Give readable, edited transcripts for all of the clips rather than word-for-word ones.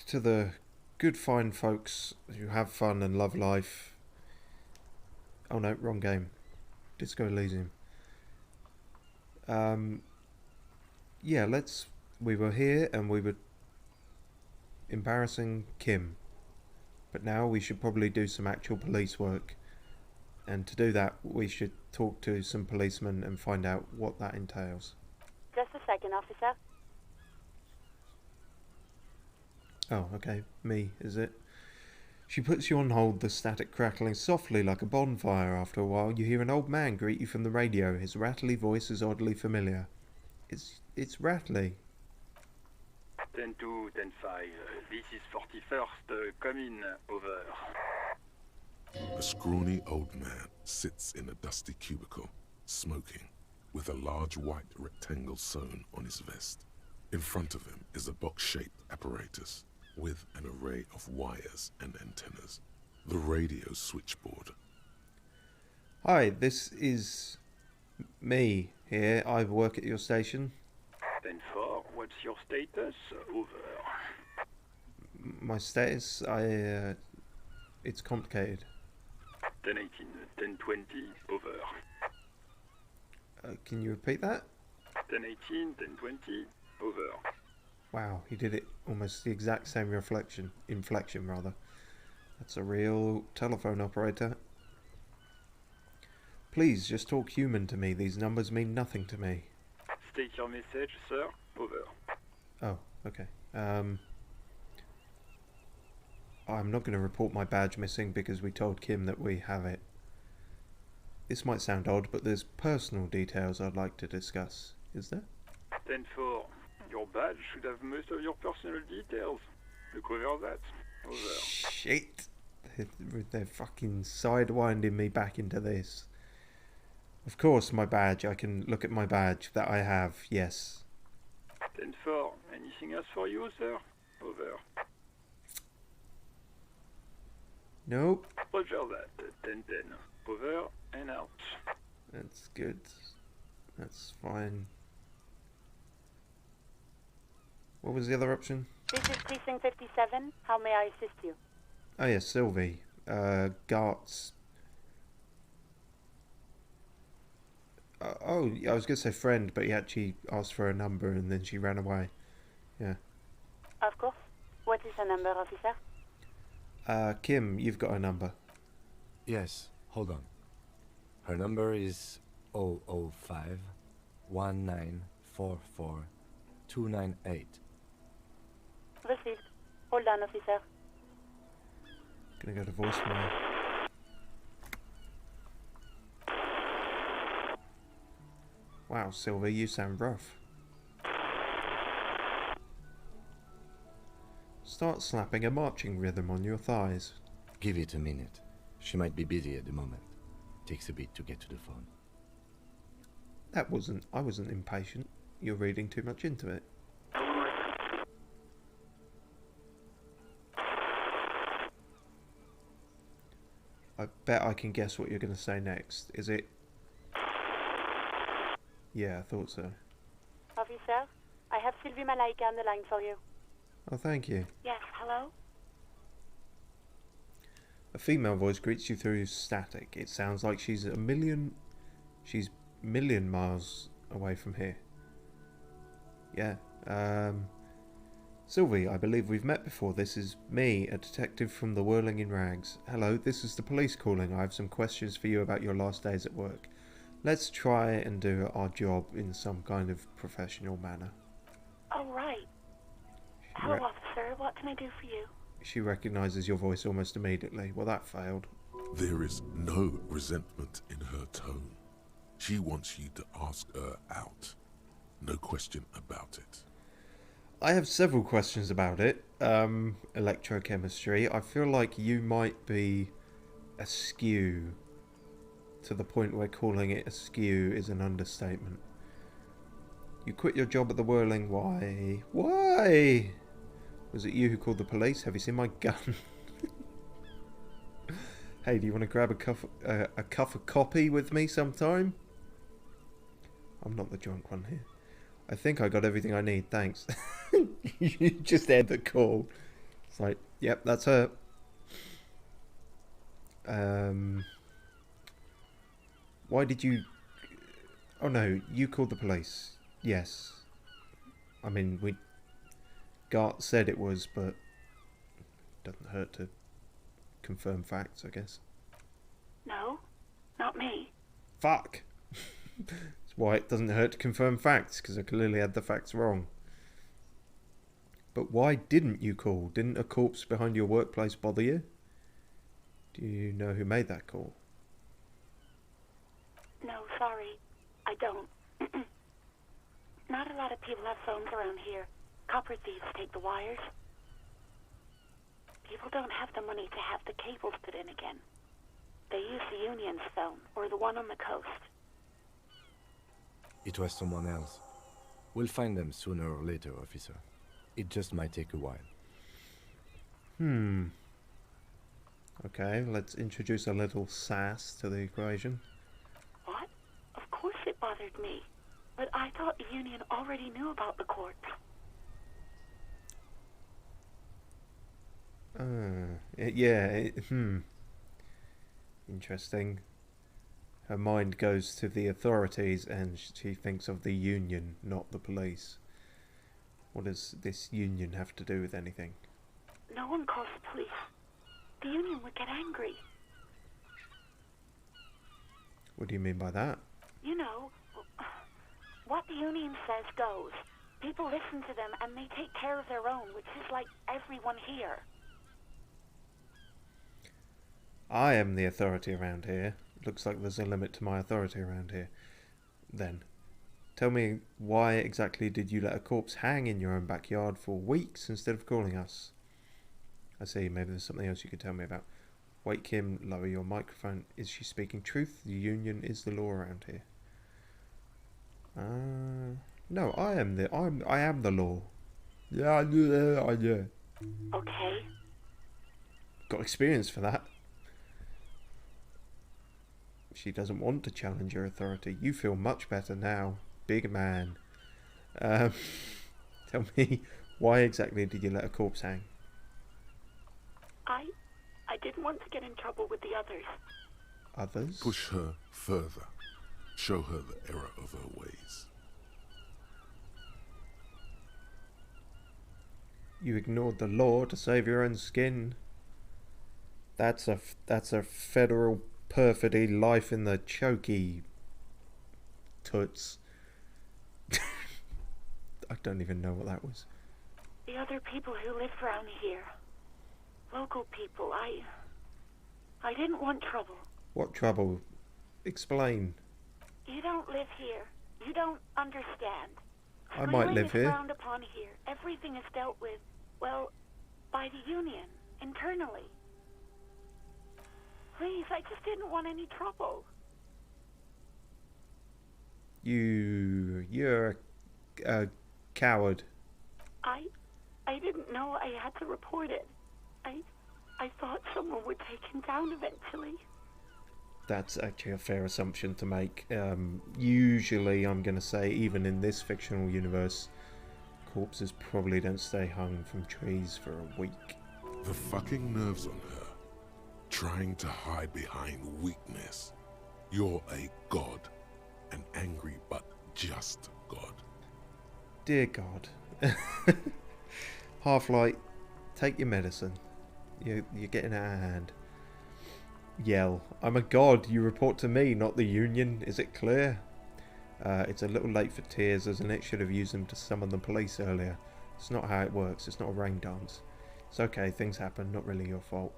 back to the good fine folks who have fun and love life. Oh no, wrong game. Disco Elysium. Yeah, we were here and we were embarrassing Kim. But now we should probably do some actual police work. And to do that, we should talk to some policemen and find out what that entails. Just a second, officer. Oh, okay. Me, is it? She puts you on hold, the static crackling softly like a bonfire. After a while, you hear an old man greet you from the radio. His rattly voice is oddly familiar. It's rattly. 10-2, 10-5. This is 41st. Come in. Over. A scrawny old man sits in a dusty cubicle, smoking, with a large white rectangle sewn on his vest. In front of him is a box-shaped apparatus with an array of wires and antennas. The radio switchboard. Hi, this is me here. I work at your station. 10-4, what's your status? Over. My status, it's complicated. 10-18, 10-20, over. Can you repeat that? 10-18, 10-20, over. Wow, he did it almost the exact same inflection rather. That's a real telephone operator. Please, just talk human to me. These numbers mean nothing to me. State your message, sir. Over. Oh, okay. I'm not going to report my badge missing because we told Kim that we have it. This might sound odd, but there's personal details I'd like to discuss. Is there? 10-4. Your badge should have most of your personal details. Look over that. Over. Shit! They're fucking sidewinding me back into this. Of course, my badge. I can look at my badge that I have, yes. 10-4. Anything else for you, sir? Over. Nope. Roger that. 10-10. Over and out. That's good. That's fine. What was the other option? This is Precinct 57. How may I assist you? Oh yes, Sylvie. Gart's... oh, I was going to say friend, but he actually asked for a number and then she ran away. Yeah. Of course. What is the number, officer? Kim, you've got a number. Yes, hold on. Her number is 005 1944 298. Received. Hold on, officer. Gonna go to voicemail. Wow, Sylvie, you sound rough. Start slapping a marching rhythm on your thighs. Give it a minute. She might be busy at the moment. Takes a bit to get to the phone. I wasn't impatient. You're reading too much into it. I bet I can guess what you're going to say next. Is it? Yeah, I thought so. Officer, I have Sylvie Malaika on the line for you. Oh, thank you. Yes, hello? A female voice greets you through static. It sounds like she's million miles away from here. Yeah. Sylvie, I believe we've met before. This is me, a detective from the Whirling in Rags. Hello, this is the police calling. I have some questions for you about your last days at work. Let's try and do our job in some kind of professional manner. Oh, right. Hello, officer. What can I do for you? She recognises your voice almost immediately. Well, that failed. There is no resentment in her tone. She wants you to ask her out. No question about it. I have several questions about it. Electrochemistry. I feel like you might be askew to the point where calling it askew is an understatement. You quit your job at the Whirling. Why? Why? Was it you who called the police? Have you seen my gun? Hey, do you want to grab a cup of coffee with me sometime? I'm not the drunk one here. I think I got everything I need, thanks. You just end the call. It's like, yep, that's her. Why did you... Oh no, you called the police. Yes. I mean, Gart said it was, but... Doesn't hurt to confirm facts, I guess. No, not me. Fuck! That's why it doesn't hurt to confirm facts, because I clearly had the facts wrong. But why didn't you call? Didn't a corpse behind your workplace bother you? Do you know who made that call? No, sorry. I don't. Not a lot of people have phones around here. Copper thieves take the wires. People don't have the money to have the cables put in again. They use the Union's phone, or the one on the coast. It was someone else. We'll find them sooner or later, officer. It just might take a while. Okay, let's introduce a little sass to the equation. What? Of course it bothered me. But I thought the Union already knew about the corpse. Interesting. Her mind goes to the authorities and she thinks of the Union, not the police. What does this Union have to do with anything? No one calls the police. The Union would get angry. What do you mean by that? You know, what the Union says goes. People listen to them and they take care of their own, which is like everyone here. I am the authority around here. Looks like there's a limit to my authority around here. Then, tell me, why exactly did you let a corpse hang in your own backyard for weeks instead of calling us? I see, maybe there's something else you could tell me about. Wait, Kim, lower your microphone. Is she speaking truth? The Union is the law around here. No, I am the law. Yeah. Okay. Got experience for that. She doesn't want to challenge your authority. You feel much better now, big man. Tell me, why exactly did you let a corpse hang? I didn't want to get in trouble with the others. Others? Push her further. Show her the error of her ways. You ignored the law to save your own skin. That's a federal perfidy, life in the chokey toots. I don't even know what that was. The other people who live around here. Local people, I didn't want trouble. What trouble? Explain. You don't live here. You don't understand. I might live here. Frowned upon here. Everything is dealt with, well, by the Union, internally. Please, I just didn't want any trouble. You're a coward. I didn't know I had to report it. I thought someone would take him down eventually. That's actually a fair assumption to make. Usually, I'm going to say, even in this fictional universe, corpses probably don't stay hung from trees for a week. The fucking nerves on her. Trying to hide behind weakness. You're a god. An angry but just god. Dear God. Half-Light, take your medicine. You're getting out of hand. Yell. I'm a god. You report to me, not the Union. Is it clear? It's a little late for tears, isn't it? Should have used them to summon the police earlier. It's not how it works. It's not a rain dance. It's okay. Things happen. Not really your fault.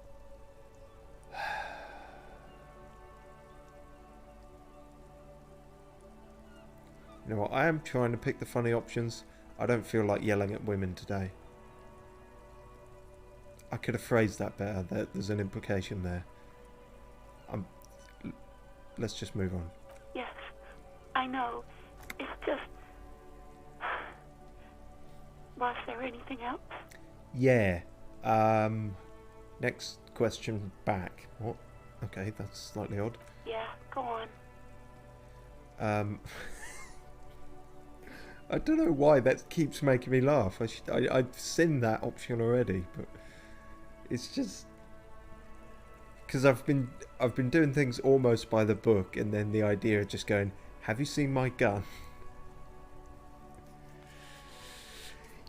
You know what? I am trying to pick the funny options. I don't feel like yelling at women today. I could have phrased that better. There's an implication there. Let's just move on. Yes, I know. It's just... Was there anything else? Yeah. Next question back. What? Okay, that's slightly odd. Yeah, go on. I don't know why that keeps making me laugh. I've seen that option already, but It's just because I've been doing things almost by the book, and then the idea of just going, "Have you seen my gun?"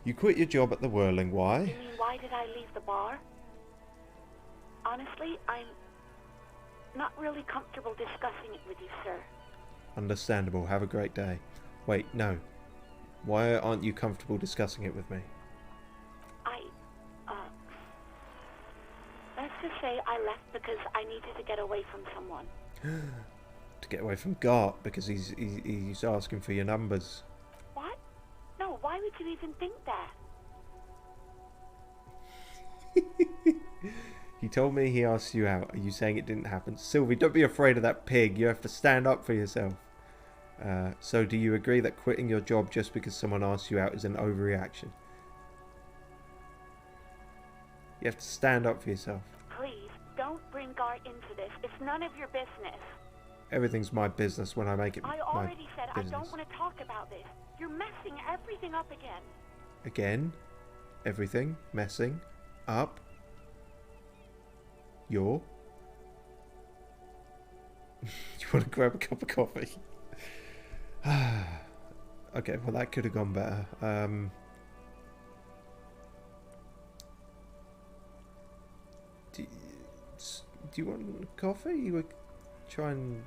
You quit your job at the Whirling. Why? You mean, why did I leave the bar? Honestly, I'm not really comfortable discussing it with you, sir. Understandable. Have a great day. Wait, no. Why aren't you comfortable discussing it with me? Let's just say I left because I needed to get away from someone. To get away from Gart because he's asking for your numbers. What? No, why would you even think that? He told me he asked you out. Are you saying it didn't happen? Sylvie, don't be afraid of that pig. You have to stand up for yourself. So do you agree that quitting your job just because someone asked you out is an overreaction? You have to stand up for yourself. Please, don't bring Gart into this. It's none of your business. Everything's my business when I make it I my already said business. I don't want to talk about this. You're messing everything up again. Again? Everything? Messing? Up? You're? You want to grab a cup of coffee? Okay, well that could have gone better. Do you want coffee? You would try and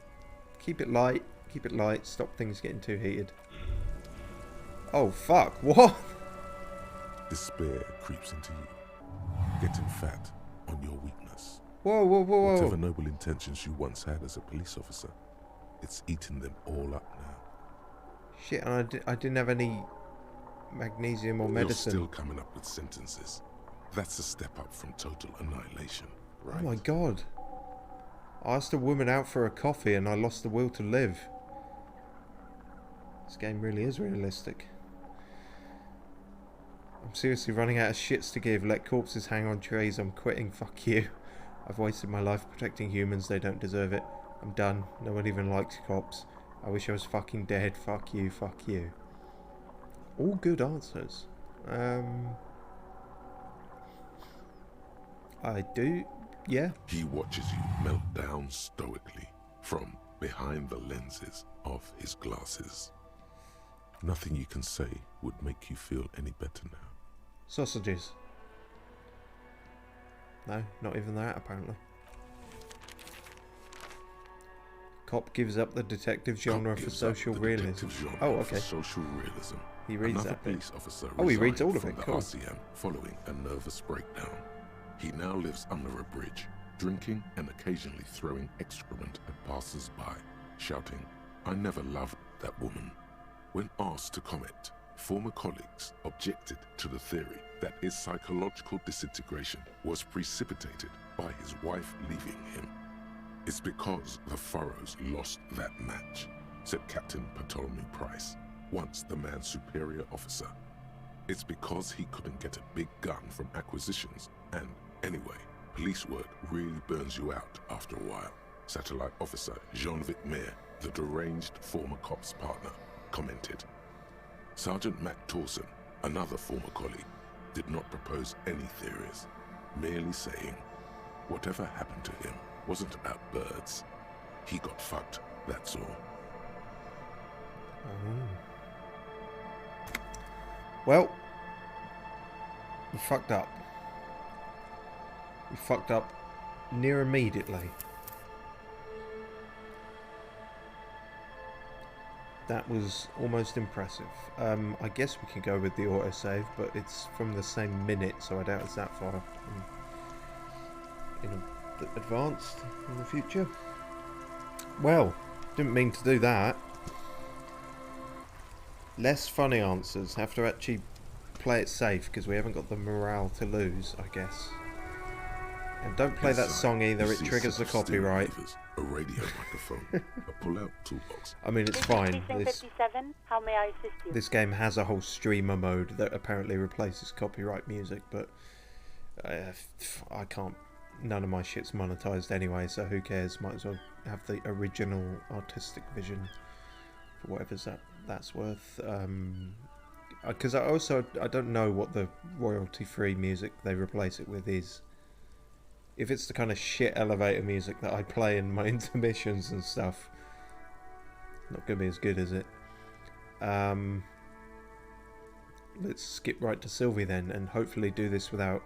keep it light. Keep it light. Stop things getting too heated. Oh fuck! What? Despair creeps into you, getting fat on your weakness. Whoa, whoa, whoa, whoa! Whatever noble intentions you once had as a police officer, it's eating them all up now. Shit, and I didn't have any magnesium or medicine. You're still coming up with sentences. That's a step up from total annihilation, right? Oh my god. I asked a woman out for a coffee and I lost the will to live. This game really is realistic. I'm seriously running out of shits to give. Let corpses hang on trees. I'm quitting. Fuck you. I've wasted my life protecting humans. They don't deserve it. I'm done. No one even likes cops. I wish I was fucking dead. Fuck you. Fuck you. All good answers. I do. Yeah. He watches you melt down stoically from behind the lenses of his glasses. Nothing you can say would make you feel any better now. Sausages. No, not even that apparently. Cop gives up the detective genre for social realism. Oh, okay. Social realism. He reads Another that bit. police officer Oh, he reads all of resigned it. from Cool. the RCM following a nervous breakdown. He now lives under a bridge, drinking and occasionally throwing excrement at passers-by, shouting, "I never loved that woman." When asked to comment, former colleagues objected to the theory that his psychological disintegration was precipitated by his wife leaving him. "It's because the Furrows lost that match," said Captain Ptolemy Price, once the man's superior officer. "It's because he couldn't get a big gun from acquisitions, and anyway, police work really burns you out after a while," Satellite Officer Jean-Vic Mayer, the deranged former cop's partner, commented. Sergeant Matt Torson, another former colleague, did not propose any theories, merely saying, "Whatever happened to him wasn't about birds. He got fucked, that's all." Well, we fucked up. We fucked up near immediately. That was almost impressive. I guess we can go with the autosave, but it's from the same minute, so I doubt it's that far advanced in the future. Well, didn't mean to do that. Less funny answers. Have to actually play it safe because we haven't got the morale to lose, I guess. And don't play that song either, it triggers the copyright. A radio microphone, a pull-out toolbox. I mean, it's fine. 57, how may I assist you? This game has a whole streamer mode that apparently replaces copyright music, but I can't. None of my shit's monetized anyway, so who cares? Might as well have the original artistic vision for whatever that's worth. Because I don't know what the royalty-free music they replace it with is. If it's the kind of shit elevator music that I play in my intermissions and stuff, not going to be as good, is it? Let's skip right to Sylvie then, and hopefully do this without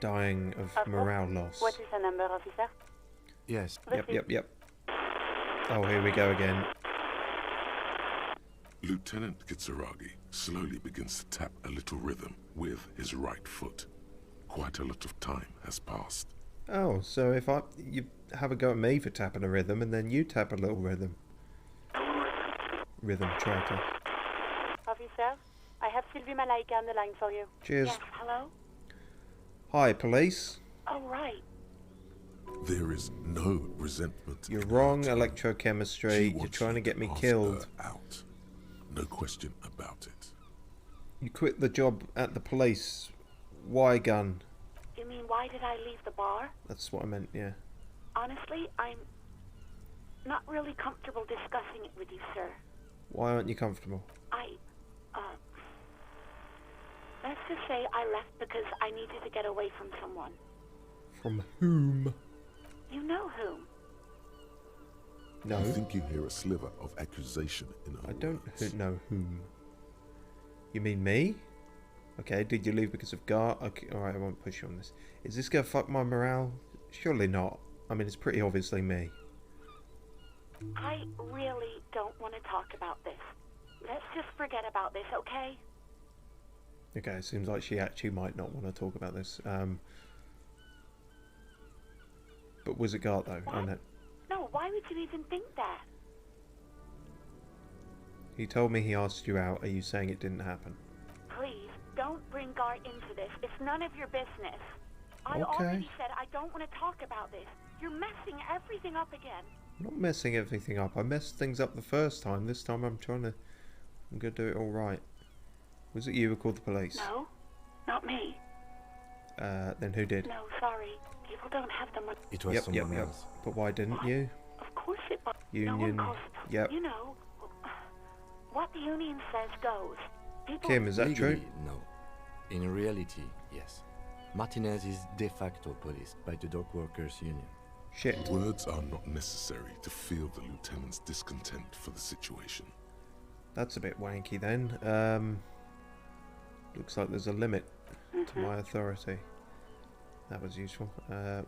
dying of morale loss. What is the number, officer? Yes. Yep. Oh, here we go again. Lieutenant Kitsuragi slowly begins to tap a little rhythm with his right foot. Quite a lot of time has passed. Oh, so if you have a go at me for tapping a rhythm, and then you tap a little rhythm. Rhythm tracker. Officer, I have Sylvie Malaika on the line for you. Cheers. Yes, hello? Hi, police. Oh, right. There is no resentment. You're in wrong, her tone. electrochemistry. She You're wants trying to you get me ask killed. her out. No question about it. You quit the job at the police. Why, gun? You mean, why did I leave the bar? That's what I meant, yeah. Honestly, I'm not really comfortable discussing it with you, sir. Why aren't you comfortable? Let's just say I left because I needed to get away from someone. From whom? You know whom. No, I think you hear a sliver of accusation in her I don't words. know whom. You mean me? Okay, did you leave because of Gar? Okay, alright, I won't push you on this. Is this gonna fuck my morale? Surely not. I mean, it's pretty obviously me. I really don't want to talk about this. Let's just forget about this, okay? Okay, it seems like she actually might not want to talk about this. But was it Gart though? What? I know. No, why would you even think that? He told me he asked you out. Are you saying it didn't happen? Please, don't bring Gar into this. It's none of your business. I Okay. already said I don't want to talk about this. You're messing everything up again. I'm not messing everything up. I messed things up the first time. This time I'm gonna do it all right. Was it you who called the police? No, not me. Then who did? No, sorry. People don't have the money. It was someone else. But why didn't you? Of course it. Union. No one calls. Yep. You know, what the union says goes. People. Kim, is that true? Legally, no. In reality, yes. Martinez is de facto policed by the Dock Workers Union. Shit. Words are not necessary to feel the lieutenant's discontent for the situation. That's a bit wanky then. Looks like there's a limit to my authority. That was useful.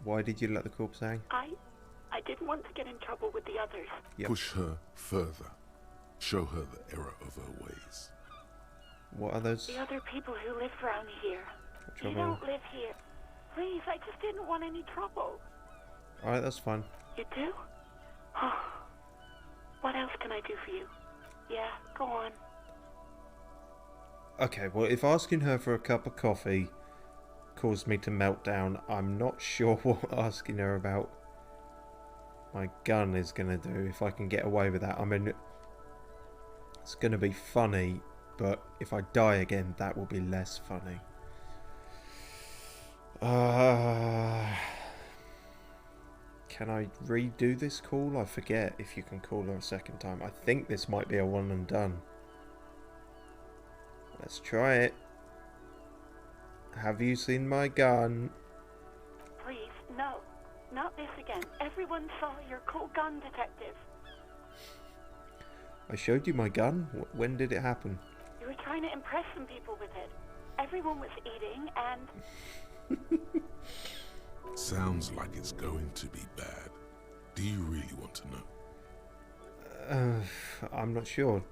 Why did you let the corpse hang? I didn't want to get in trouble with the others. Yep. Push her further. Show her the error of her ways. What others? The other people who live around here. You Trouble. don't live here. Please, I just didn't want any trouble. Alright, that's fine. You do? Oh. What else can I do for you? Yeah, go on. Okay, well, if asking her for a cup of coffee caused me to melt down, I'm not sure what asking her about my gun is going to do, if I can get away with that. I mean, it's going to be funny, but if I die again, that will be less funny. Can I redo this call? I forget if you can call her a second time. I think this might be a one and done. Let's try it. Have you seen my gun? Please, no. Not this again. Everyone saw your cool gun, detective. I showed you my gun. When did it happen? You were trying to impress some people with it. Everyone was eating and... Sounds like it's going to be bad. Do you really want to know? I'm not sure.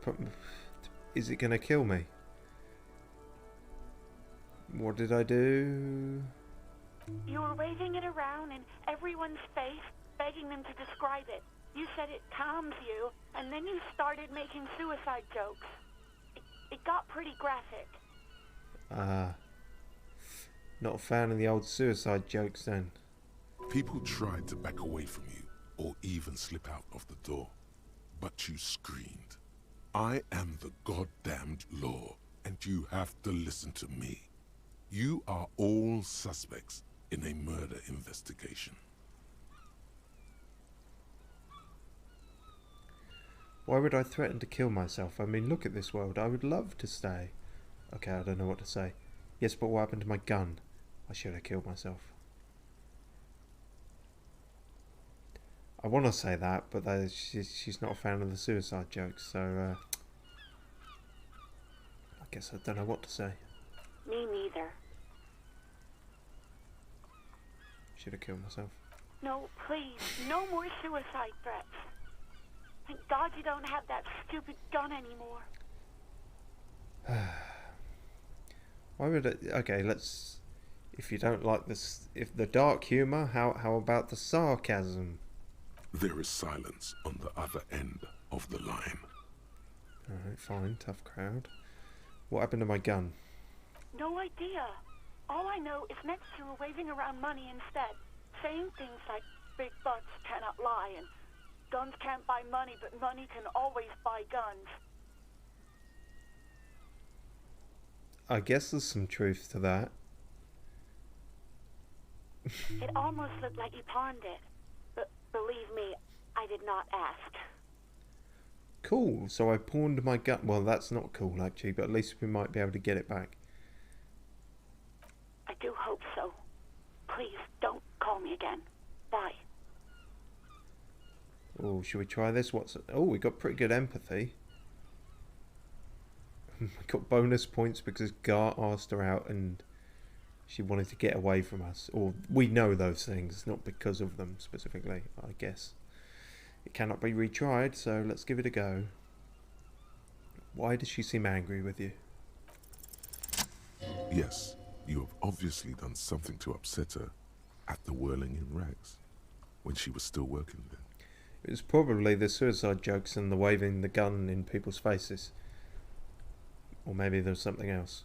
Is it gonna kill me? What did I do? You were waving it around in everyone's face, begging them to describe it. You said it calms you, and then you started making suicide jokes. It got pretty graphic. Not a fan of the old suicide jokes then. People tried to back away from you, or even slip out of the door. But you screamed, "I am the goddamned law, and you have to listen to me. You are all suspects in a murder investigation." Why would I threaten to kill myself? I mean, look at this world. I would love to stay. Okay, I don't know what to say. Yes, but what happened to my gun? I should have killed myself. I want to say that, but she's not a fan of the suicide jokes, so I guess I don't know what to say. Me neither. Should have killed myself. No, please, no more suicide threats. Thank God you don't have that stupid gun anymore. Why would it... Okay, let's... If you don't like this... If the dark humour, how about the sarcasm? There is silence on the other end of the line. Alright, fine, tough crowd. What happened to my gun? No idea. All I know is next you were waving around money instead, saying things like big butts cannot lie and guns can't buy money, but money can always buy guns. I guess there's some truth to that. It almost looked like you pawned it, but believe me, I did not ask. Cool, so I pawned my gun. Well, that's not cool actually, but at least we might be able to get it back. I do hope so. Please, don't call me again. Bye. Oh, should we try this? Oh, we got pretty good empathy. We got bonus points because Gar asked her out and she wanted to get away from us. Or we know those things, not because of them specifically, I guess. It cannot be retried, so let's give it a go. Why does she seem angry with you? Yes, you have obviously done something to upset her at the Whirling in Rags, when she was still working there. It was probably the suicide jokes and the waving the gun in people's faces. Or maybe there was something else.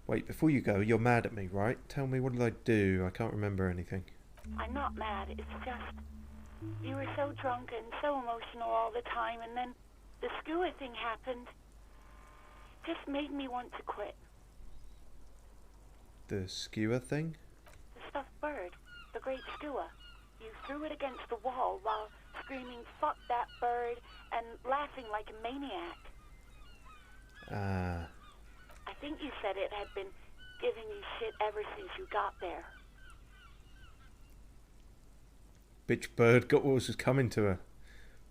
Wait, before you go, you're mad at me, right? Tell me, what did I do? I can't remember anything. I'm not mad, it's just... You were so drunk and so emotional all the time, and then the skua thing happened. It just made me want to quit. The skewer thing? The stuffed bird, the great skua. You threw it against the wall while screaming, "Fuck that bird," and laughing like a maniac. I think you said it had been giving you shit ever since you got there. Bitch bird got what was coming to her.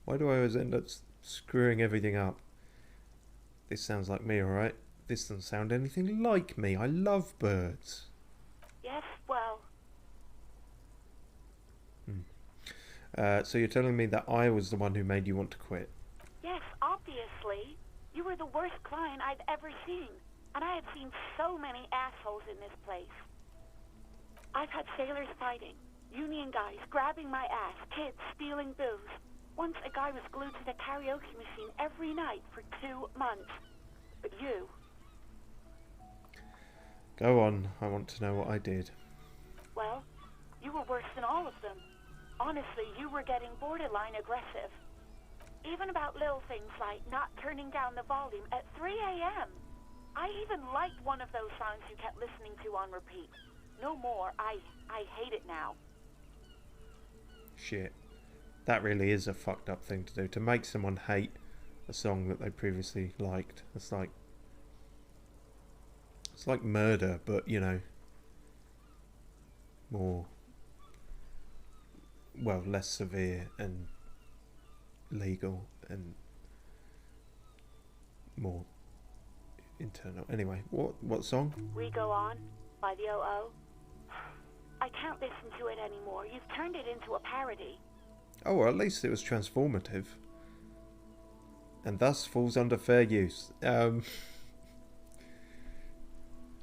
Why do I always end up screwing everything up? This sounds like me, alright? This doesn't sound anything like me. I love birds. Yes, well... So you're telling me that I was the one who made you want to quit? Yes, obviously. You were the worst client I'd ever seen. And I have seen so many assholes in this place. I've had sailors fighting, union guys grabbing my ass, kids stealing booze. Once a guy was glued to the karaoke machine every night for 2 months. But you... Go on, I want to know what I did. Well, you were worse than all of them. Honestly, you were getting borderline aggressive. Even about little things like not turning down the volume at 3 a.m. I even liked one of those songs you kept listening to on repeat. No more. I hate it now. Shit. That really is a fucked up thing to do. To make someone hate a song that they previously liked. It's like murder, but, you know, more... Well, less severe and legal and more internal. Anyway, what song? We Go On by the O.O. I can't listen to it anymore. You've turned it into a parody. Oh, well, at least it was transformative. And thus falls under fair use. I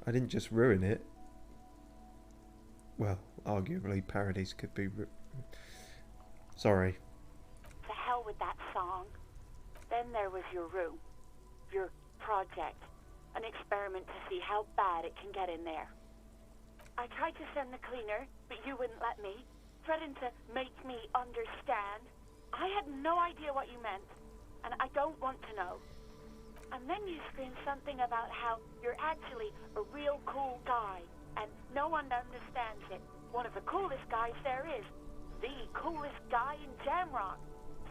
didn't just ruin it. Well, arguably parodies could be... Sorry. To hell with that song. Then there was your room. Your project. An experiment to see how bad it can get in there. I tried to send the cleaner, but you wouldn't let me. Threatened to make me understand. I had no idea what you meant, and I don't want to know. And then you screamed something about how you're actually a real cool guy, and no one understands it. One of the coolest guys there is. The coolest guy in Jamrock.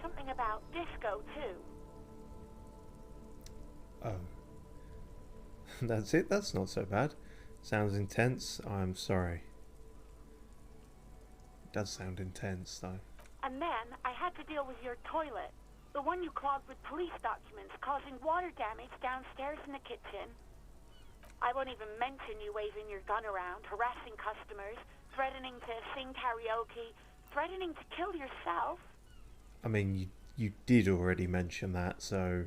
Something about disco, too. Oh. That's it? That's not so bad. Sounds intense. I'm sorry. It does sound intense, though. And then I had to deal with your toilet. The one you clogged with police documents, causing water damage downstairs in the kitchen. I won't even mention you waving your gun around, harassing customers, threatening to sing karaoke, threatening to kill yourself. I mean, you did already mention that, so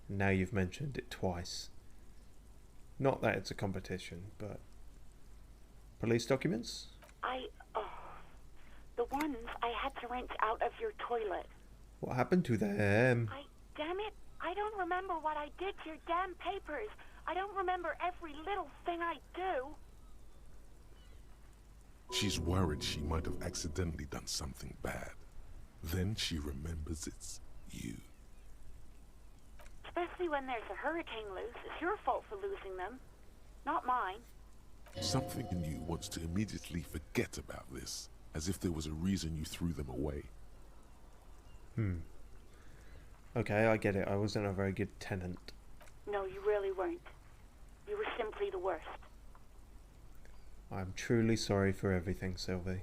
now you've mentioned it twice. Not that it's a competition, but... Police documents? The ones I had to wrench out of your toilet. What happened to them? Damn it, I don't remember what I did to your damn papers. I don't remember every little thing I do. She's worried she might have accidentally done something bad. Then she remembers it's you. Especially when there's a hurricane loose. It's your fault for losing them, not mine. Something in you wants to immediately forget about this, as if there was a reason you threw them away. Okay, I get it. I wasn't a very good tenant. No, you really weren't. You were simply the worst. I'm truly sorry for everything, Sylvie.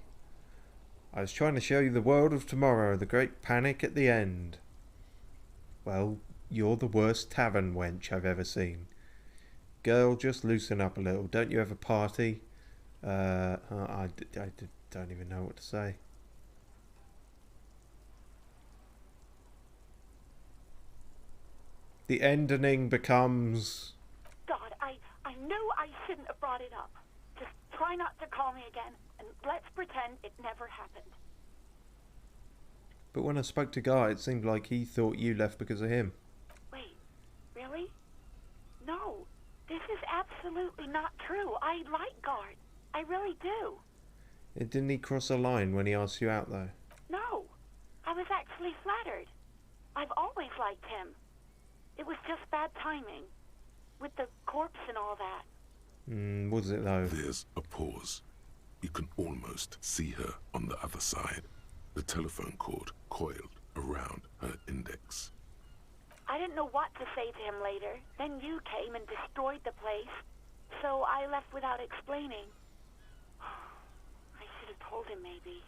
I was trying to show you the world of tomorrow, the great panic at the end. Well, you're the worst tavern wench I've ever seen. Girl, just loosen up a little. Don't you have a party? I don't even know what to say. The ending becomes... God, I knew I shouldn't have brought it up. Just try not to call me again, and let's pretend it never happened. But when I spoke to Guy, it seemed like he thought you left because of him. Wait, really? No, this is absolutely not true. I like Guard. I really do. Didn't he cross a line when he asked you out, though? No, I was actually flattered. I've always liked him. It was just bad timing, with the corpse and all that. Was it, though? There's a pause. You can almost see her on the other side. The telephone cord coiled around her index. I didn't know what to say to him later. Then you came and destroyed the place. So I left without explaining. I should have told him, maybe.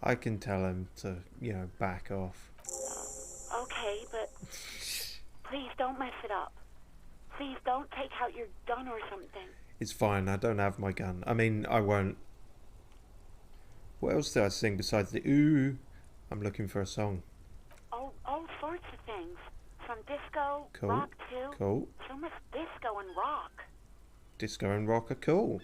I can tell him to, back off. Okay, but please don't mess it up. Please don't take out your gun or something. It's fine, I don't have my gun. I mean, I won't. What else did I sing besides the ooh? I'm looking for a song. All sorts of things. From disco, Cool. rock too. Cool. So much disco and rock. Disco and rock are cool.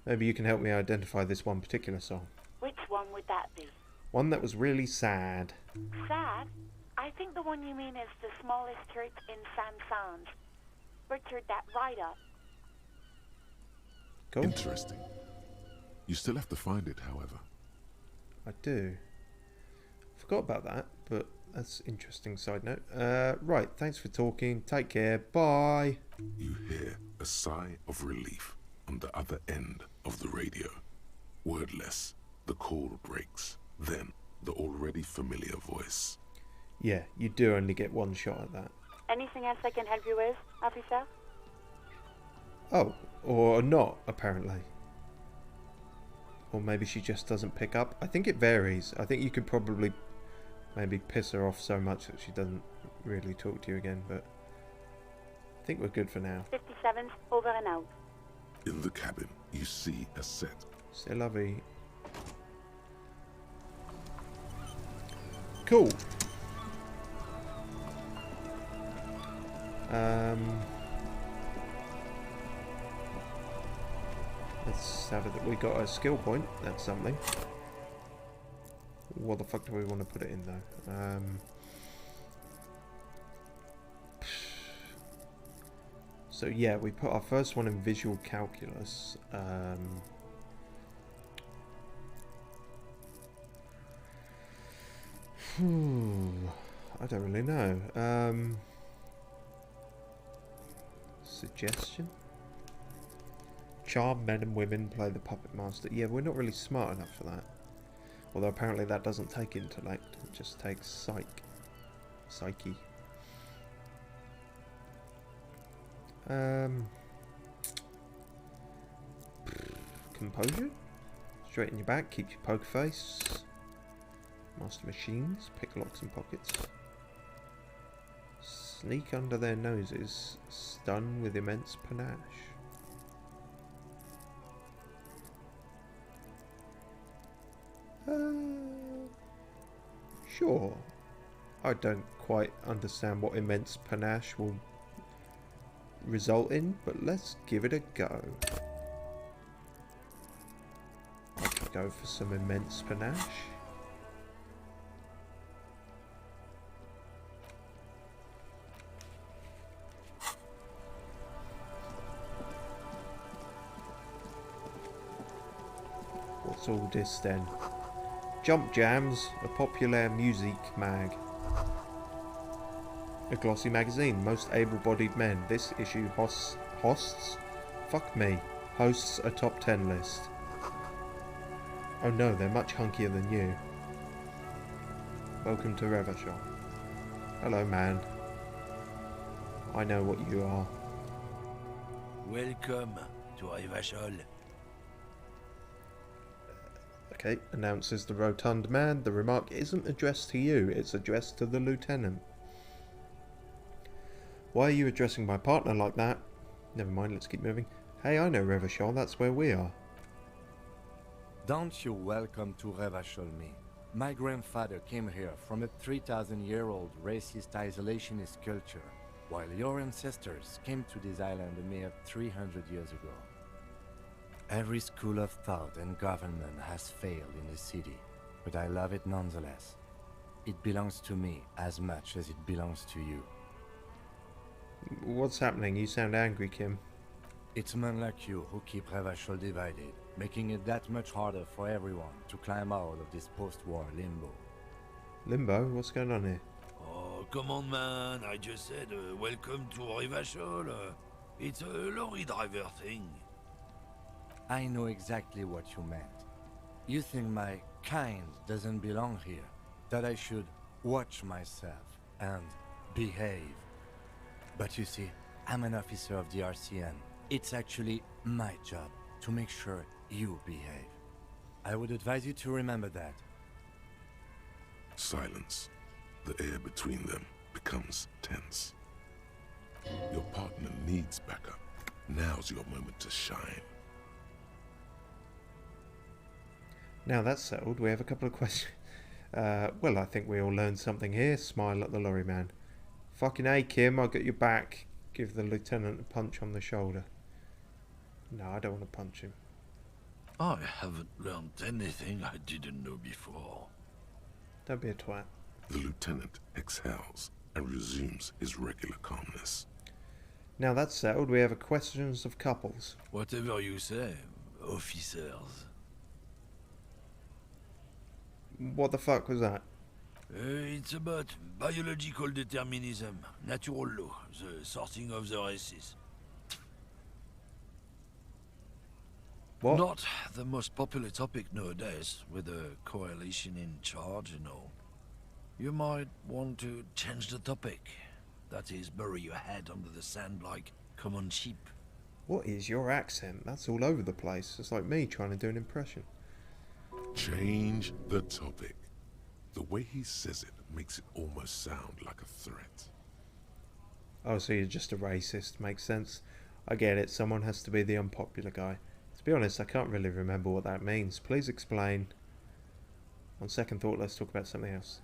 Maybe you can help me identify this one particular song. Which one would that be? One that was really sad. Sad? I think the one you mean is the smallest church in Saint-Saëns. Richard, that write-up. Cool. Interesting. You still have to find it, however. I do. Forgot about that, but that's interesting side note. Right, thanks for talking. Take care. Bye. You hear a sigh of relief on the other end of the radio. Wordless, the call breaks. Then, the already familiar voice. Yeah, you do only get one shot at that. Anything else I can help you with, officer? Oh, or not, apparently. Or maybe she just doesn't pick up. I think it varies. I think you could probably maybe piss her off so much that she doesn't really talk to you again, but I think we're good for now. 57's over and out. In the cabin, you see a set. C'est la vie. Cool. Let's have it. We got a skill point. That's something. What the fuck do we want to put it in though? So yeah, we put our first one in visual calculus. I don't really know. Suggestion? Charm men and women, play the puppet master. Yeah, we're not really smart enough for that. Although apparently that doesn't take intellect, it just takes psyche. Composure? Straighten your back, keep your poker face. Master machines, pick locks and pockets. Sneak under their noses, stun with immense panache. Sure. I don't quite understand what immense panache will result in, but let's give it a go. I could go for some immense panache. What's all this then? Jump Jams, a popular music mag. A glossy magazine, most able-bodied men. This issue hosts? Fuck me. Hosts a top 10 list. Oh no, they're much hunkier than you. Welcome to Revachol. Hello, man. I know what you are. Welcome to Revachol. Okay, announces the rotund man. The remark isn't addressed to you, it's addressed to the lieutenant. Why are you addressing my partner like that? Never mind, let's keep moving. Hey, I know Revachol, that's where we are. Don't you welcome to Revachol me. My grandfather came here from a 3,000-year-old racist isolationist culture, while your ancestors came to this island a mere 300 years ago. Every school of thought and government has failed in the city, but I love it nonetheless. It belongs to me as much as it belongs to you. What's happening? You sound angry, Kim. It's men like you who keep Revachol divided, making it that much harder for everyone to climb out of this post-war limbo. Limbo? What's going on here? Oh, come on, man. I just said welcome to Revachol. It's a lorry driver thing. I know exactly what you meant. You think my kind doesn't belong here, that I should watch myself and behave. But you see, I'm an officer of the RCN. It's actually my job to make sure you behave. I would advise you to remember that. Silence. The air between them becomes tense. Your partner needs backup. Now's your moment to shine. Now that's settled, we have a couple of questions. Well, I think we all learned something here. Smile at the lorry man. Fucking A, Kim, I'll get you back. Give the lieutenant a punch on the shoulder. No, I don't want to punch him. I haven't learned anything I didn't know before. Don't be a twat. The lieutenant exhales and resumes his regular calmness. Now that's settled, we have a questions of couples. Whatever you say, officers. What the fuck was that? It's about biological determinism, natural law, the sorting of the races. What? Not the most popular topic nowadays, with the coalition in charge and all. You might want to change the topic. That is, bury your head under the sand like common sheep. What is your accent? That's all over the place. It's like me trying to do an impression. Change the topic. The way he says it makes it almost sound like a threat. Oh, so you're just a racist. Makes sense. I get it. Someone has to be the unpopular guy. To be honest, I can't really remember what that means. Please explain. On second thought, let's talk about something else.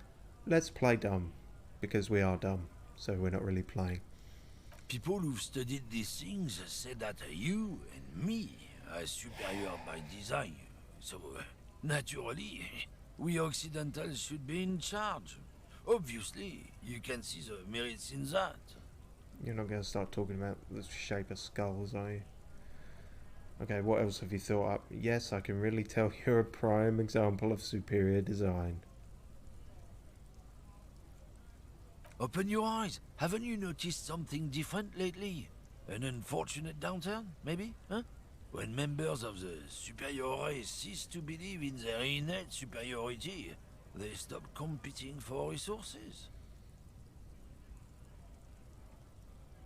Let's play dumb. Because we are dumb. So we're not really playing. People who've studied these things say that you and me are superior by design. So, naturally, we Occidentals should be in charge. Obviously, you can see the merits in that. You're not going to start talking about the shape of skulls, are you? Okay, what else have you thought up? Yes, I can really tell you're a prime example of superior design. Open your eyes. Haven't you noticed something different lately? An unfortunate downturn, maybe? Huh? When members of the superior race cease to believe in their innate superiority, they stop competing for resources.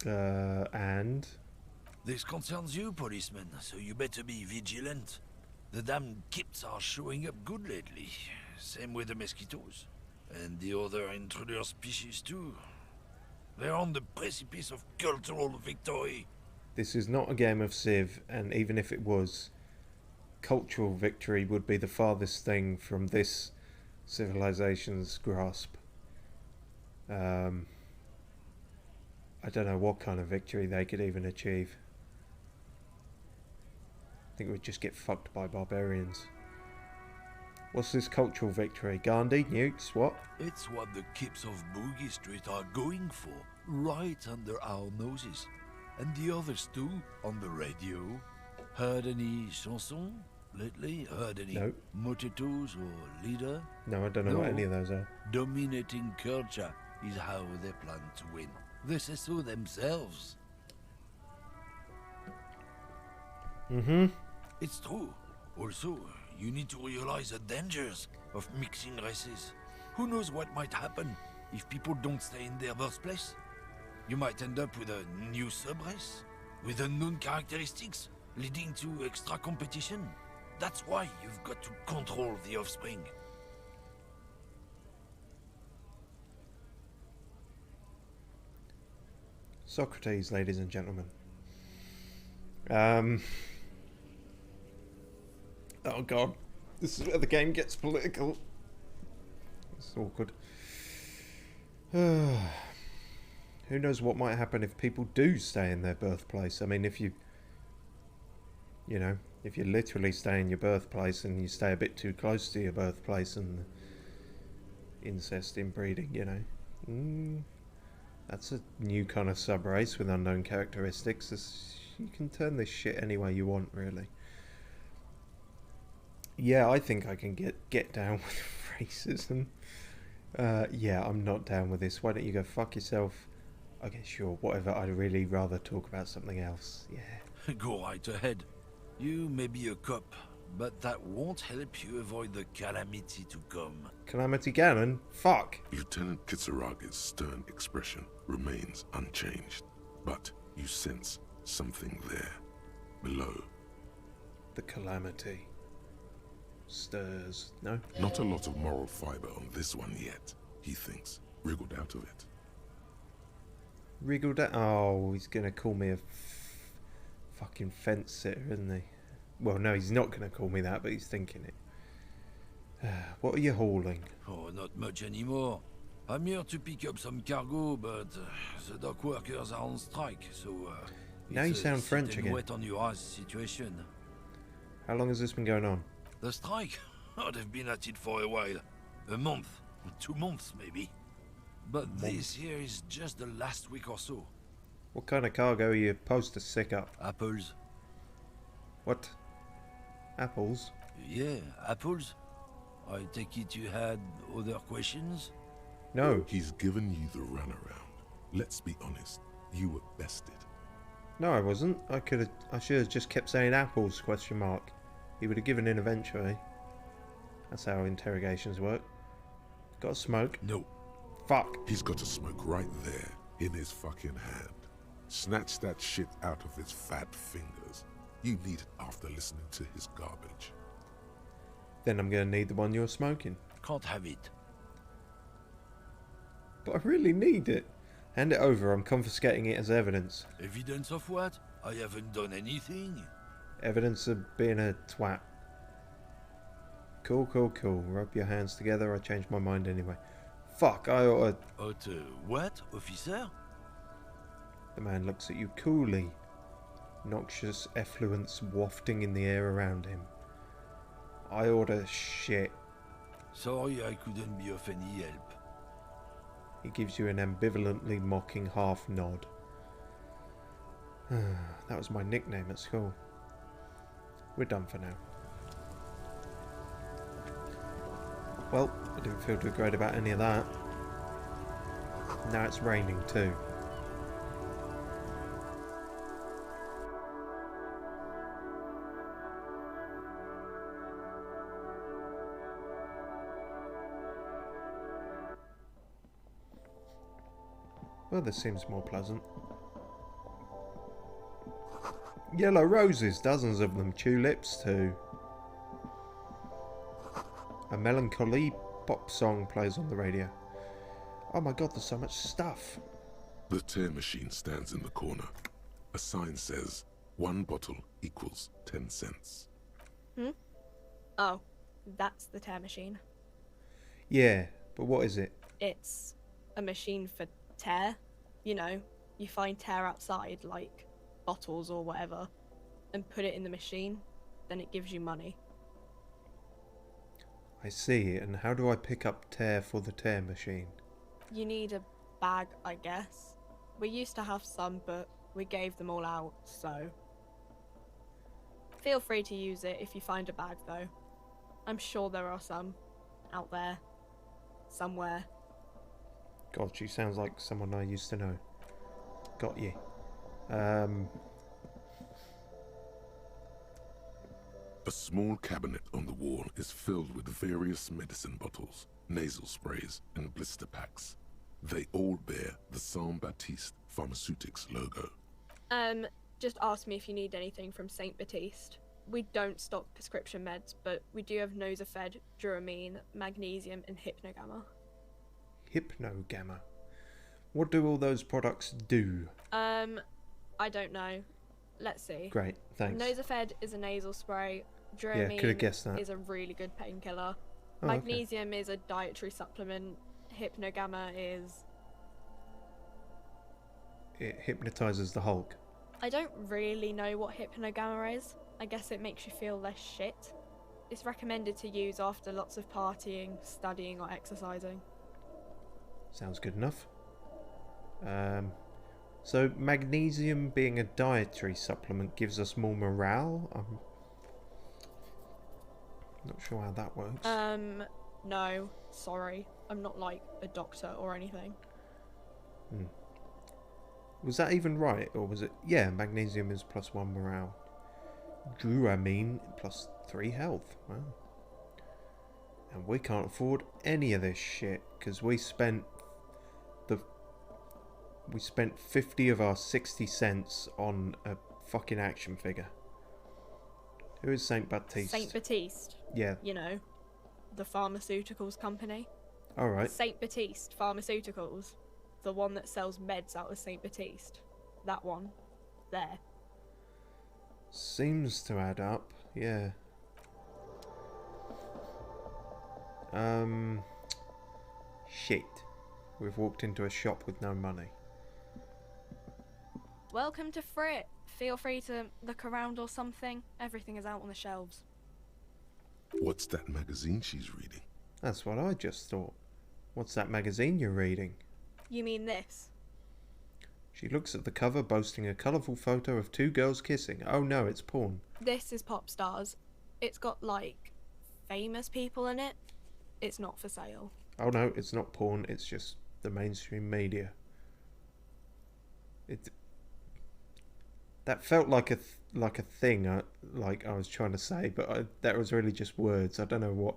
And? This concerns you, policeman, so you better be vigilant. The damn kips are showing up good lately. Same with the mosquitoes. And the other intruder species too. They're on the precipice of cultural victory. This is not a game of Civ, and even if it was, cultural victory would be the farthest thing from this civilization's grasp. I don't know what kind of victory they could even achieve. I think we'd just get fucked by barbarians. What's this cultural victory? Gandhi? Nukes? What? It's what the kips of Boogie Street are going for, right under our noses. And the others too, on the radio. Heard any chansons lately? Heard any No. motetos or leader? No, I don't know what any of those are. Dominating culture is how they plan to win. They say so themselves. Mm-hmm. It's true. Also, you need to realize the dangers of mixing races. Who knows what might happen if people don't stay in their birthplace? You might end up with a new sub-race, with unknown characteristics, leading to extra competition. That's why you've got to control the offspring. Socrates, ladies and gentlemen. Oh god, this is where the game gets political. It's awkward. Who knows what might happen if people do stay in their birthplace? I mean, if you literally stay in your birthplace and you stay a bit too close to your birthplace and incest inbreeding, that's a new kind of sub-race with unknown characteristics. You can turn this shit any way you want, really. Yeah, I think I can get down with racism. Yeah, I'm not down with this. Why don't you go fuck yourself? Okay, sure, whatever. I'd really rather talk about something else. Yeah. Go right ahead. You may be a cop, but that won't help you avoid the calamity to come. Calamity Ganon? Fuck. Lieutenant Kitsuragi's stern expression remains unchanged, but you sense something there, below. The calamity stirs. No? Not a lot of moral fiber on this one yet, he thinks, wriggled out of it. Wriggled out? Oh, he's gonna call me a fucking fence sitter, isn't he? Well, no, he's not gonna call me that, but he's thinking it. What are you hauling? Oh, not much anymore. I'm here to pick up some cargo, but the dock workers are on strike, so Now you sound French sit and again. wait on your ass situation. How long has this been going on? The strike? Oh, they've been at it for a while. A month, 2 months maybe. But this here is just the last week or so. What kind of cargo are you supposed to sick up? Apples. What? Apples? Yeah, apples. I take it you had other questions? No. He's given you the runaround. Let's be honest, you were bested. No, I wasn't. I should have just kept saying apples, question mark. He would have given in eventually. That's how interrogations work. Got a smoke? No. Fuck. He's got a smoke right there, in his fucking hand. Snatch that shit out of his fat fingers. You need it after listening to his garbage. Then I'm going to need the one you're smoking. Can't have it. But I really need it. Hand it over, I'm confiscating it as evidence. Evidence of what? I haven't done anything. Evidence of being a twat. Cool. Rub your hands together, I changed my mind anyway. Fuck, I oughta... What, officer? The man looks at you coolly. Noxious effluence wafting in the air around him. I oughta shit. Sorry I couldn't be of any help. He gives you an ambivalently mocking half nod. That was my nickname at school. We're done for now. Well, I didn't feel too great about any of that. Now it's raining too. Well, this seems more pleasant. Yellow roses, dozens of them. Tulips too. A melancholy pop song plays on the radio. Oh my god, there's so much stuff. The tear machine stands in the corner. A sign says, 1 bottle equals 10 cents. Oh, that's the tear machine. Yeah, but what is it? It's a machine for tear. You know, you find tear outside, like bottles or whatever, and put it in the machine, then it gives you money. I see, and how do I pick up tear for the tear machine? You need a bag, I guess. We used to have some, but we gave them all out, so... Feel free to use it if you find a bag, though. I'm sure there are some out there. Somewhere. God, she sounds like someone I used to know. Got you. A small cabinet on the wall is filled with various medicine bottles, nasal sprays, and blister packs. They all bear the Saint Baptiste Pharmaceutics logo. Just ask me if you need anything from Saint Baptiste. We don't stock prescription meds, but we do have Nosafed, Duramine, Magnesium, and Hypnogamma. Hypnogamma. What do all those products do? I don't know. Let's see. Great, thanks. Nosafed is a nasal spray. Yeah, could have guessed that. Is a really good painkiller. Oh, Magnesium is a dietary supplement. Hypnogamma is... It hypnotizes the Hulk. I don't really know what Hypnogamma is. I guess it makes you feel less shit. It's recommended to use after lots of partying, studying, or exercising. Sounds good enough. So magnesium being a dietary supplement gives us more morale? I'm not sure how that works. No, sorry. I'm not like a doctor or anything. Was that even right, or was it... Yeah, magnesium is +1 morale. Duramine +3 health. Wow. And we can't afford any of this shit, because we spent 50 of our 60 cents on a fucking action figure. Who is Saint Baptiste? Saint Baptiste. Yeah. You know, the pharmaceuticals company. Alright. Saint Baptiste Pharmaceuticals. The one that sells meds out of Saint Baptiste. That one. There. Seems to add up, yeah. Shit. We've walked into a shop with no money. Welcome to Frit. Feel free to look around or something. Everything is out on the shelves. What's that magazine she's reading? That's what I just thought. What's that magazine you're reading? You mean this? She looks at the cover, boasting a colourful photo of 2 girls kissing. Oh no, it's porn. This is Pop Stars. It's got, like, famous people in it. It's not for sale. Oh no, it's not porn, it's just the mainstream media. That felt like a thing, like I was trying to say, but that was really just words. I don't know what.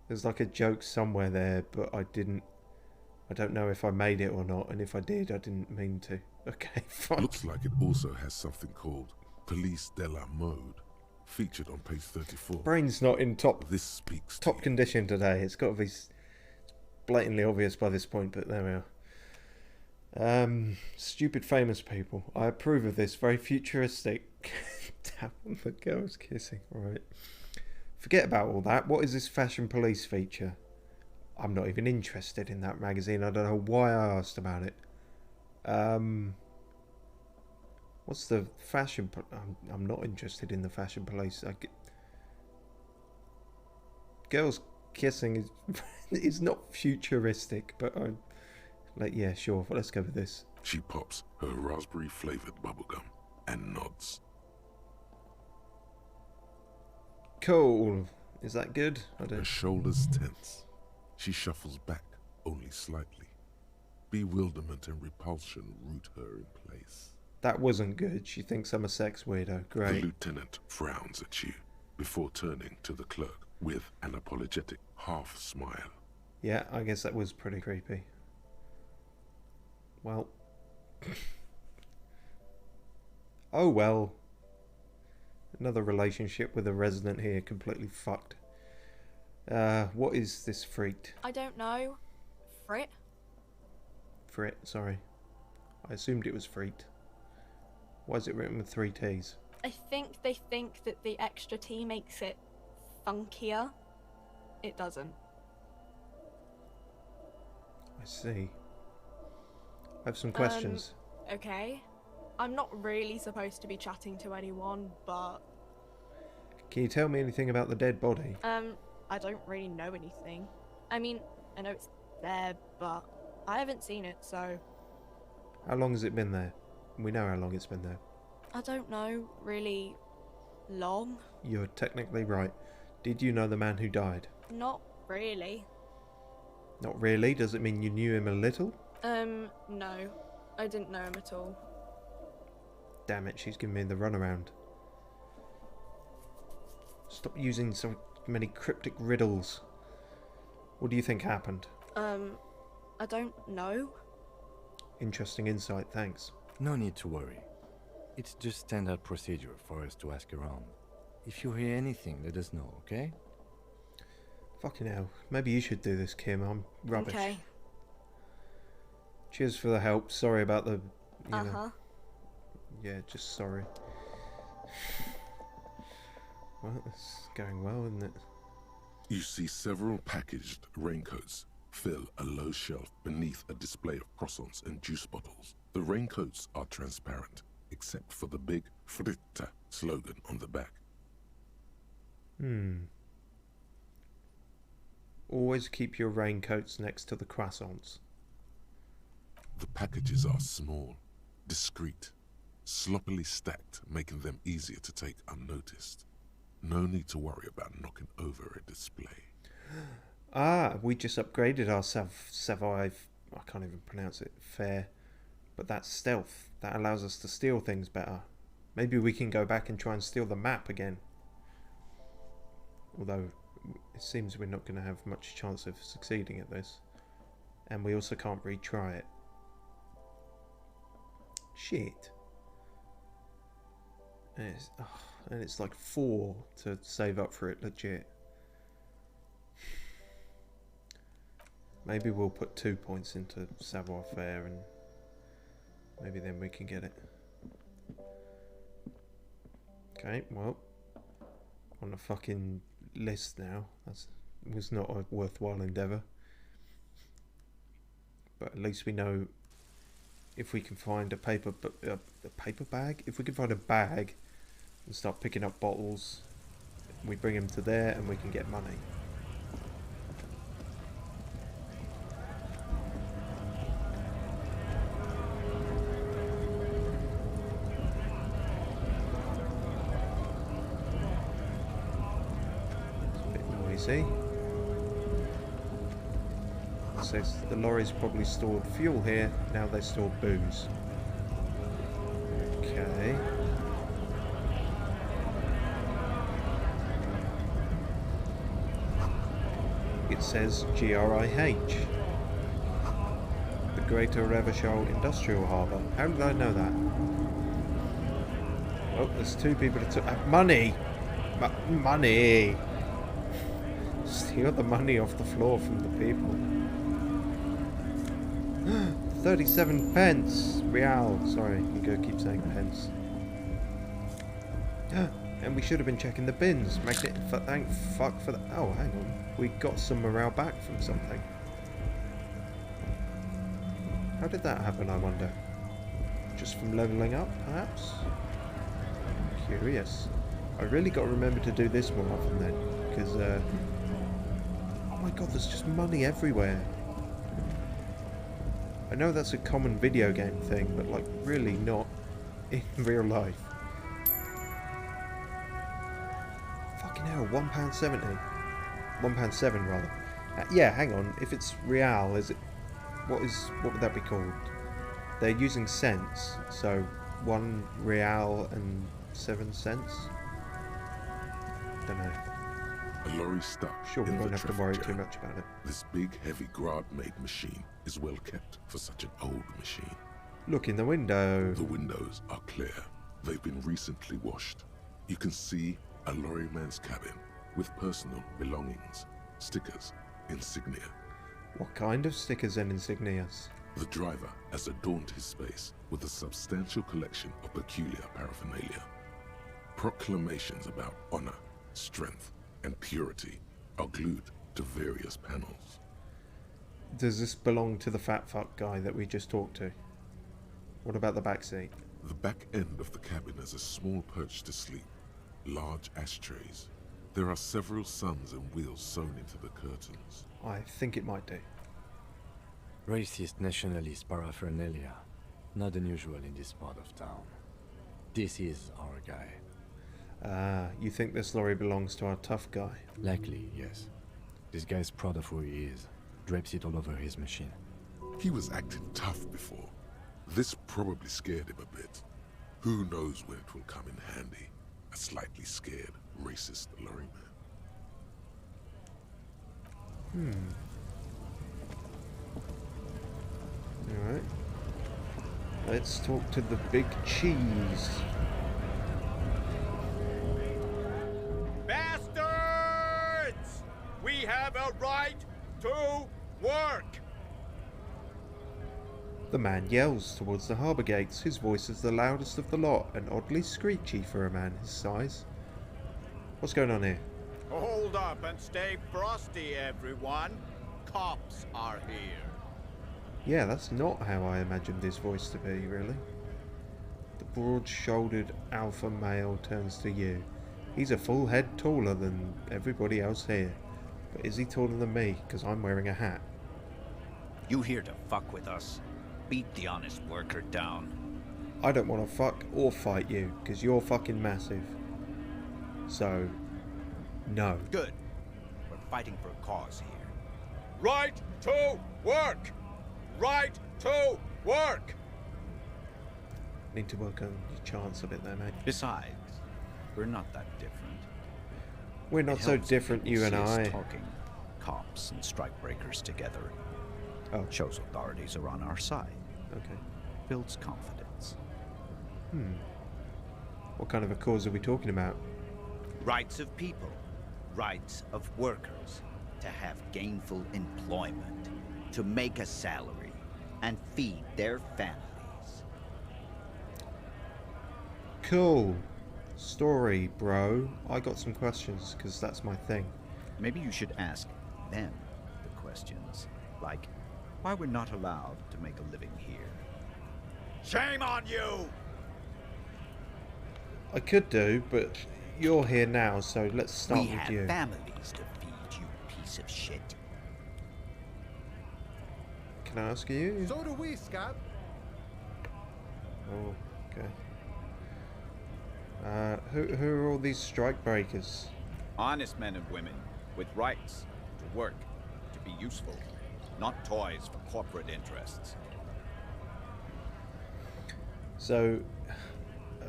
There's like a joke somewhere there, but I don't know if I made it or not, and if I did, I didn't mean to. Okay, fine. Looks like it also has something called Police de la Mode, featured on page 34. Brain's not in top This speaks to top you. condition today. It's got to be blatantly obvious by this point, but there we are. Stupid famous people. I approve of this. Very futuristic. Damn, the girls kissing. Right. Forget about all that. What is this Fashion Police feature? I'm not even interested in that magazine. I don't know why I asked about it. What's the fashion... I'm not interested in the Fashion Police. Girls kissing is is not futuristic, but I'm... Like, yeah, sure. Let's go with this. She pops her raspberry-flavored bubblegum and nods. Cool. Is that good? I Her don't... shoulders tense. She shuffles back only slightly. Bewilderment and repulsion root her in place. That wasn't good. She thinks I'm a sex weirdo. The Great. lieutenant frowns at you before turning to the clerk with an apologetic half smile. Yeah, I guess that was pretty creepy. Well. Oh well. Another relationship with a resident here completely fucked. What is this freaked? I don't know. Frit? Frit, sorry. I assumed it was freaked. Why is it written with 3 T's? I think they think that the extra T makes it funkier. It doesn't. I see. I have some questions. Okay. I'm not really supposed to be chatting to anyone, but... Can you tell me anything about the dead body? I don't really know anything. I mean, I know it's there, but I haven't seen it, so... How long has it been there? We know how long it's been there. I don't know, really long. You're technically right. Did you know the man who died? Not really. Not really? Does it mean you knew him a little? No. I didn't know him at all. Damn it, she's giving me the runaround. Stop using so many cryptic riddles. What do you think happened? I don't know. Interesting insight, thanks. No need to worry. It's just standard procedure for us to ask around. If you hear anything, let us know, okay? Fucking hell. Maybe you should do this, Kim. I'm rubbish. Okay. Cheers for the help. Sorry about the... You know. Uh-huh. Yeah, just sorry. Well, it's going well, isn't it? You see several packaged raincoats fill a low shelf beneath a display of croissants and juice bottles. The raincoats are transparent, except for the big Fritta slogan on the back. Always keep your raincoats next to the croissants. The packages are small, discreet, sloppily stacked, making them easier to take unnoticed. No need to worry about knocking over a display. Ah, we just upgraded our Survive. I can't even pronounce it. Fair. But that's stealth. That allows us to steal things better. Maybe we can go back and try and steal the map again. Although, it seems we're not going to have much chance of succeeding at this. And we also can't retry it. Shit. And it's like 4 to save up for it, legit. Maybe we'll put 2 points into savoir-faire and maybe then we can get it. Okay, well, on the fucking list now. That was not a worthwhile endeavour. But at least we know if we can find a paper bag. If we can find a bag and start picking up bottles, we bring them to there and we can get money. See? It says the lorries probably stored fuel here, now they store booze. Okay. It says GRIH. The Greater Revachol Industrial Harbour. How did I know that? Oh, there's 2 people that took... money! Money! Steal the money off the floor from the people. 37 pence! Real. Sorry, you go keep saying pence. And we should have been checking the bins. Thank fuck for that. Oh, hang on. We got some morale back from something. How did that happen, I wonder? Just from levelling up, perhaps? Curious. I really got to remember to do this more often then. Because, oh my god, there's just money everywhere. I know that's a common video game thing, but like really not in real life. Fucking hell, £1.70. £1.07 rather. Yeah, hang on. If it's real, is it? What would that be called? They're using cents, so 1 real and 7 cents. Don't know. A lorry stuck. Sure, we in won't the have to worry traffic too jam. much about it. This big, heavy Grad-made machine is well kept for such an old machine. Look in the window. The windows are clear. They've been recently washed. You can see a lorryman's cabin with personal belongings, stickers, insignia. What kind of stickers and insignias? The driver has adorned his space with a substantial collection of peculiar paraphernalia. Proclamations about honor, strength, and purity are glued to various panels. Does this belong to the fat fuck guy that we just talked to? What about the back seat? The back end of the cabin has a small perch to sleep, large ashtrays. There are several suns and wheels sewn into the curtains. I think it might do. Racist nationalist paraphernalia. Not unusual in this part of town. This is our guy. Ah, you think this lorry belongs to our tough guy? Likely, yes. This guy's proud of who he is. Drapes it all over his machine. He was acting tough before. This probably scared him a bit. Who knows when it will come in handy? A slightly scared, racist lorryman. Alright. Let's talk to the big cheese. Bastards! We have a right to work! The man yells towards the harbour gates. His voice is the loudest of the lot and oddly screechy for a man his size. What's going on here? Hold up and stay frosty, everyone. Cops are here. Yeah, that's not how I imagined his voice to be, really. The broad-shouldered alpha male turns to you. He's a full head taller than everybody else here. But is he taller than me? Because I'm wearing a hat. You here to fuck with us? Beat the honest worker down. I don't want to fuck or fight you, because you're fucking massive. So, no. Good. We're fighting for a cause here. Right to work! Right to work! Need to work on your chance a bit there, mate. Besides, we're not that different. We're not It so helps different, people you and see us I. talking cops and strikebreakers together. Oh, Shows authorities are on our side. okay. Builds confidence. What kind of a cause are we talking about? Rights of people. Rights of workers. To have gainful employment. To make a salary. And feed their families. Cool. Story, bro. I got some questions, because that's my thing. Maybe you should ask them the questions. Like, why we're not allowed to make a living here. Shame on you! I could do, but you're here now, so let's start We with have you. families to feed, you piece of shit. Can I ask you? So do we, Scott. Oh, okay. Who are all these strike breakers? Honest men and women with rights to work, to be useful, not toys for corporate interests. So,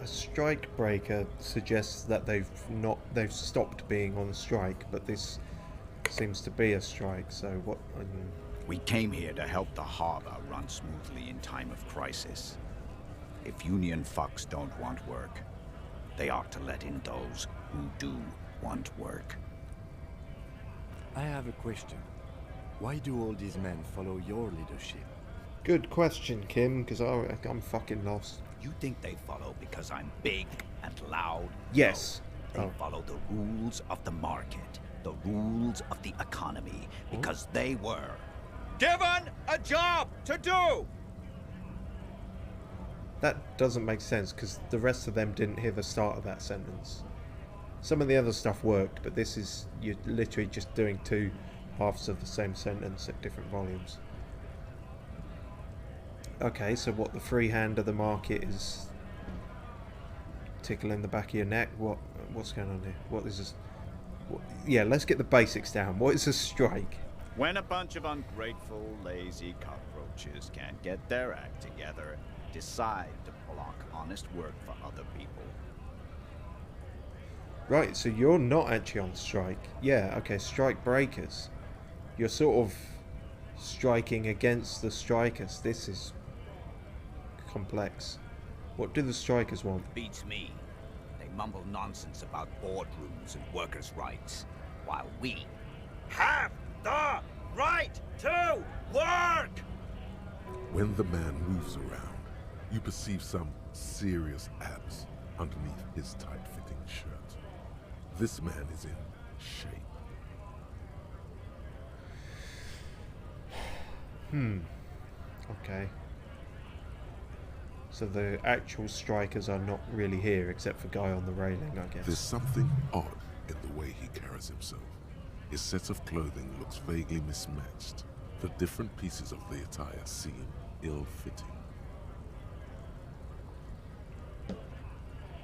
a strike breaker suggests that they've stopped being on strike, but this seems to be a strike. So what? We came here to help the harbor run smoothly in time of crisis. If union fucks don't want work, they ought to let in those who do want work. I have a question. Why do all these men follow your leadership? Good question, Kim, because I'm fucking lost. You think they follow because I'm big and loud? Yes. No, they Oh. follow the rules of the market, the rules of the economy, because they were Given a job to do! That doesn't make sense, because the rest of them didn't hear the start of that sentence. Some of the other stuff worked, but this is, you're literally just doing two halves of the same sentence at different volumes. Okay, so what, the free hand of the market is tickling the back of your neck? What's going on here? What is this? Yeah, let's get the basics down. What is a strike? When a bunch of ungrateful, lazy cockroaches can't get their act together, decide to block honest work for other people. Right, so you're not actually on strike. Yeah, okay, strike breakers. You're sort of striking against the strikers. This is complex. What do the strikers want? beats me. They They mumble nonsense about boardrooms and workers' rights, while we have the right to work! When the man moves around, you perceive some serious abs underneath his tight-fitting shirt. This man is in shape. Okay. So the actual strikers are not really here, except for guy on the railing, I guess. There's something odd in the way he carries himself. His set of clothing looks vaguely mismatched. The different pieces of the attire seem ill-fitting.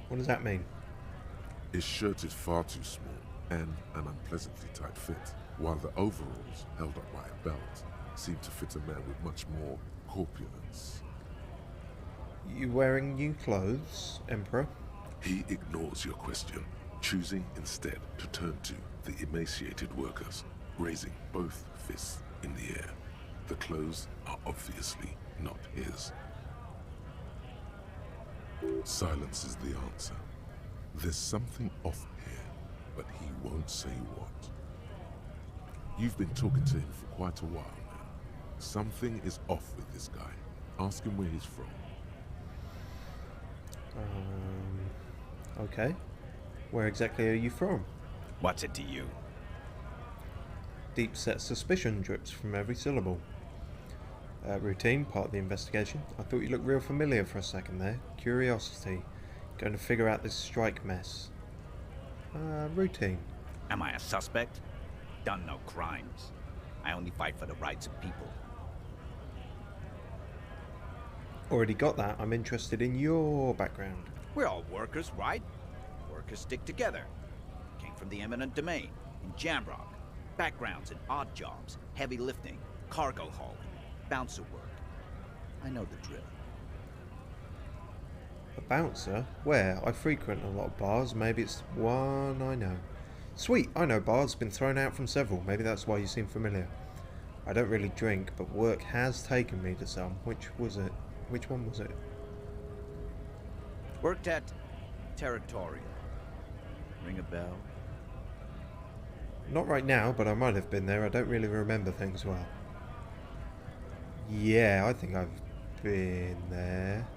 What does that mean? His shirt is far too small and an unpleasantly tight fit, while the overalls, held up by a belt, seem to fit a man with much more corpulence. You wearing new clothes, Emperor? He ignores your question, choosing instead to turn to the emaciated workers, raising both fists in the air. The clothes are obviously not his. Silence is the answer. There's something off here, but he won't say what. You've been talking to him for quite a while now. Something is off with this guy. Ask him where he's from. Okay. Where exactly are you from? What's it to you? Deep-set suspicion drips from every syllable. Routine, part of the investigation. I thought you looked real familiar for a second there. Curiosity. Going to figure out this strike mess. Routine. Am I a suspect? Done no crimes. I only fight for the rights of people. Already got that. I'm interested in your background. We're all workers, right? Workers stick together. Came from the eminent domain, in Jamrock. Backgrounds in odd jobs, heavy lifting, cargo hauling, bouncer work. I know the drill. A bouncer? Where? I frequent a lot of bars. Maybe it's one I know. Sweet, I know bars. Been thrown out from several. Maybe that's why you seem familiar. I don't really drink, but work has taken me to some. Which was it? Which one was it? Worked at Territorial. Ring a bell? Not right now, but I might have been there. I don't really remember things well. Yeah, I think I've been there.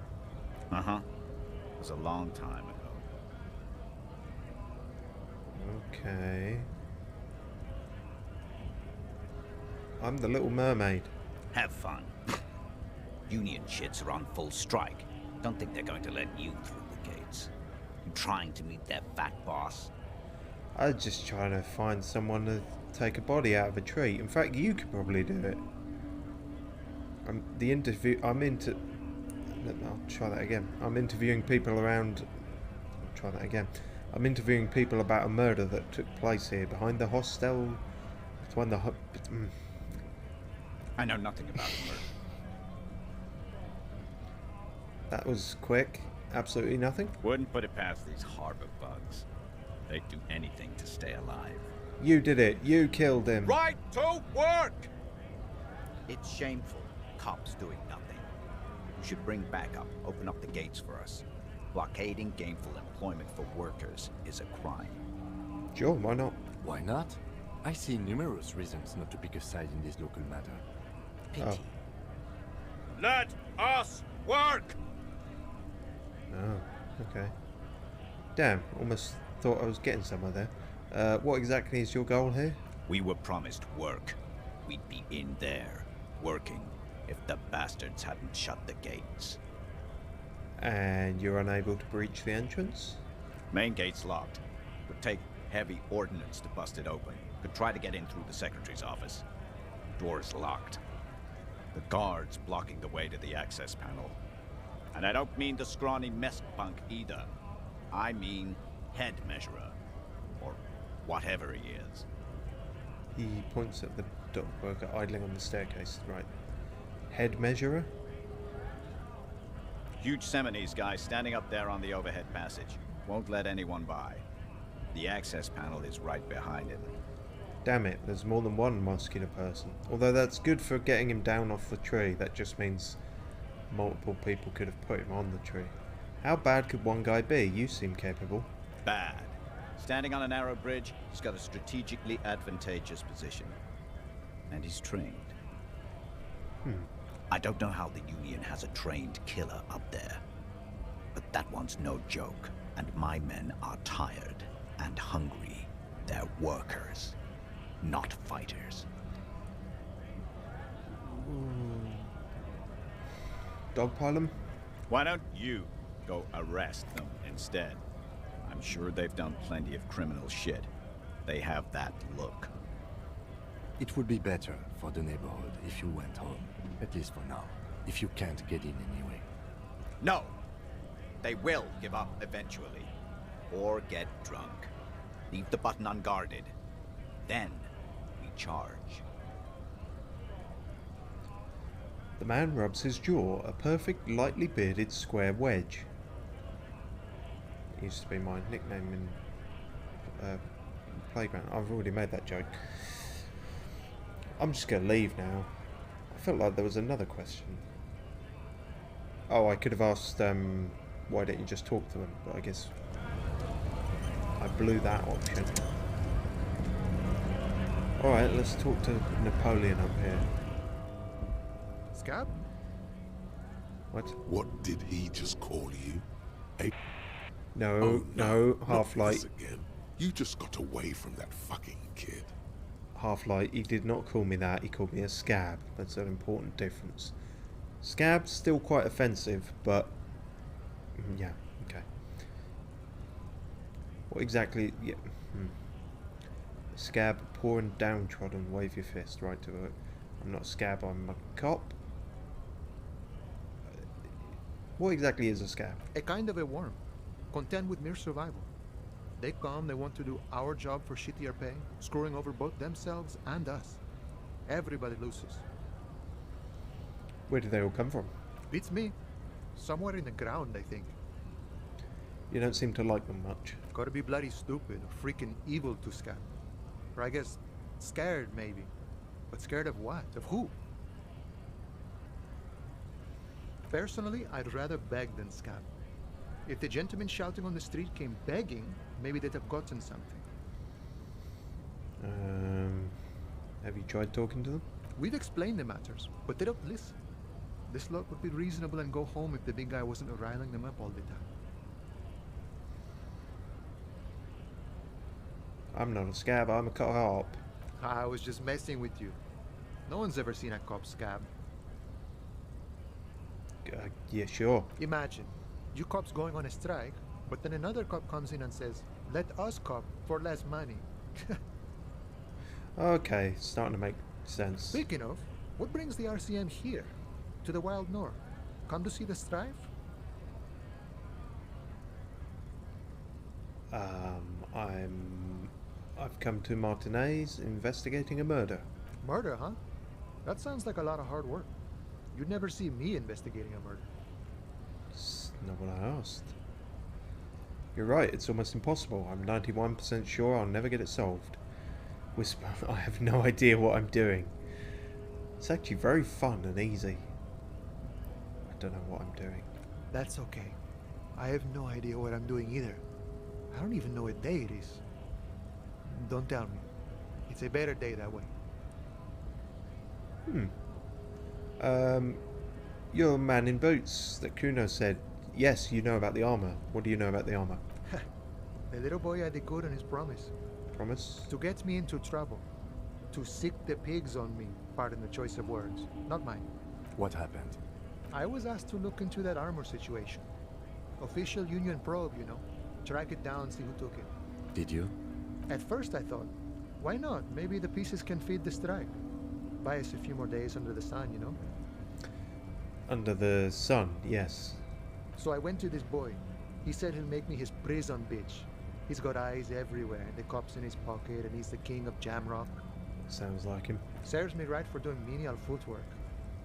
Uh-huh. It was a long time ago. Okay. I'm the Little Mermaid. Have fun. Union shits are on full strike. Don't think they're going to let you through the gates. You trying to meet their fat boss? I'm just trying to find someone to take a body out of a tree. In fact, you could probably do it. I'll try that again. I'm interviewing people around... I'll try that again. I'm interviewing people about a murder that took place here behind the hostel... Behind the... I know nothing about the murder. That was quick. Absolutely nothing. Wouldn't put it past these harbor bugs. They'd do anything to stay alive. You did it. You killed him. Right to work! It's shameful. Cops doing nothing. We should bring backup. Open up the gates for us. Blockading gainful employment for workers is a crime. Sure, why not? Why not? I see numerous reasons not to pick a side in this local matter. Pity. Oh. Let us work! Oh, okay. Damn, almost thought I was getting somewhere there. What exactly is your goal here? We were promised work. We'd be in there, working, if the bastards hadn't shut the gates. And you're unable to breach the entrance? Main gate's locked. Would take heavy ordnance to bust it open. Could try to get in through the secretary's office. Door's locked. The guard's blocking the way to the access panel. And I don't mean the scrawny mess punk either. I mean head measurer. Or whatever he is. He points at the dock worker idling on the staircase, right. Head measurer? Huge Seminese guy standing up there on the overhead passage. Won't let anyone by. The access panel is right behind him. Damn it, there's more than one muscular person. Although that's good for getting him down off the tree. That just means multiple people could have put him on the tree. How bad could one guy be? You seem capable. Bad. Standing on a narrow bridge, he's got a strategically advantageous position. And he's trained. I don't know how the Union has a trained killer up there. But that one's no joke. And my men are tired and hungry. They're workers, not fighters. Dogpile them? Why don't you go arrest them instead? I'm sure they've done plenty of criminal shit. They have that look. It would be better for the neighborhood if you went home, at least for now, if you can't get in anyway. No! They will give up eventually. Or get drunk. Leave the button unguarded. Then we charge. The man rubs his jaw, a perfect, lightly bearded square wedge. It used to be my nickname in playground. I've already made that joke. I'm just going to leave now. I felt like there was another question. Oh, I could have asked, why don't you just talk to them? But I guess I blew that option. Alright, let's talk to Napoleon up here. Scab? What? What did he just call you? No, Oh, no, not Half-Light. this again. You just got away from that fucking kid. Half-Light, he did not call me that, he called me a scab. That's an important difference. Scab's still quite offensive, but yeah, okay. What exactly? Yeah. Scab, poor and downtrodden, wave your fist, right to it. I'm not a scab, I'm a cop. What exactly is a scab? A kind of a worm, content with mere survival. They come, they want to do our job for shittier pay, screwing over both themselves and us. Everybody loses. Where do they all come from? Beats me. Somewhere in the ground, I think. You don't seem to like them much. Gotta be bloody stupid or freaking evil to scab. Or I guess, scared maybe. But scared of what? Of who? Personally, I'd rather beg than scab. If the gentleman shouting on the street came begging, maybe they'd have gotten something. Have you tried talking to them? We've explained the matters, but they don't listen. This lot would be reasonable and go home if the big guy wasn't riling them up all the time. I'm not a scab, I'm a cop. I was just messing with you. No one's ever seen a cop scab. Yeah, sure. Imagine, you cops going on a strike, but then another cop comes in and says, let us cop for less money. Okay, starting to make sense. Speaking of, what brings the RCM here? To the Wild North? Come to see the strife? I've come to Martinez investigating a murder. Murder, huh? That sounds like a lot of hard work. You'd never see me investigating a murder. It's not what I asked. You're right, it's almost impossible. I'm 91% sure I'll never get it solved. Whisper, I have no idea what I'm doing. It's actually very fun and easy. I don't know what I'm doing. That's okay. I have no idea what I'm doing either. I don't even know what day it is. Don't tell me. It's a better day that way. You're a man in boots that Kuno said. Yes, you know about the armor. What do you know about the armor? The little boy had a good on his promise. Promise? To get me into trouble. To sick the pigs on me. Pardon the choice of words. Not mine. What happened? I was asked to look into that armor situation. Official Union probe, you know. Track it down, see who took it. Did you? At first I thought, why not? Maybe the pieces can feed the strike. Buy us a few more days under the sun, you know? Under the sun, yes. So I went to this boy. He said he'll make me his prison bitch. He's got eyes everywhere, the cops in his pocket, and he's the king of Jamrock. Sounds like him. Serves me right for doing menial footwork.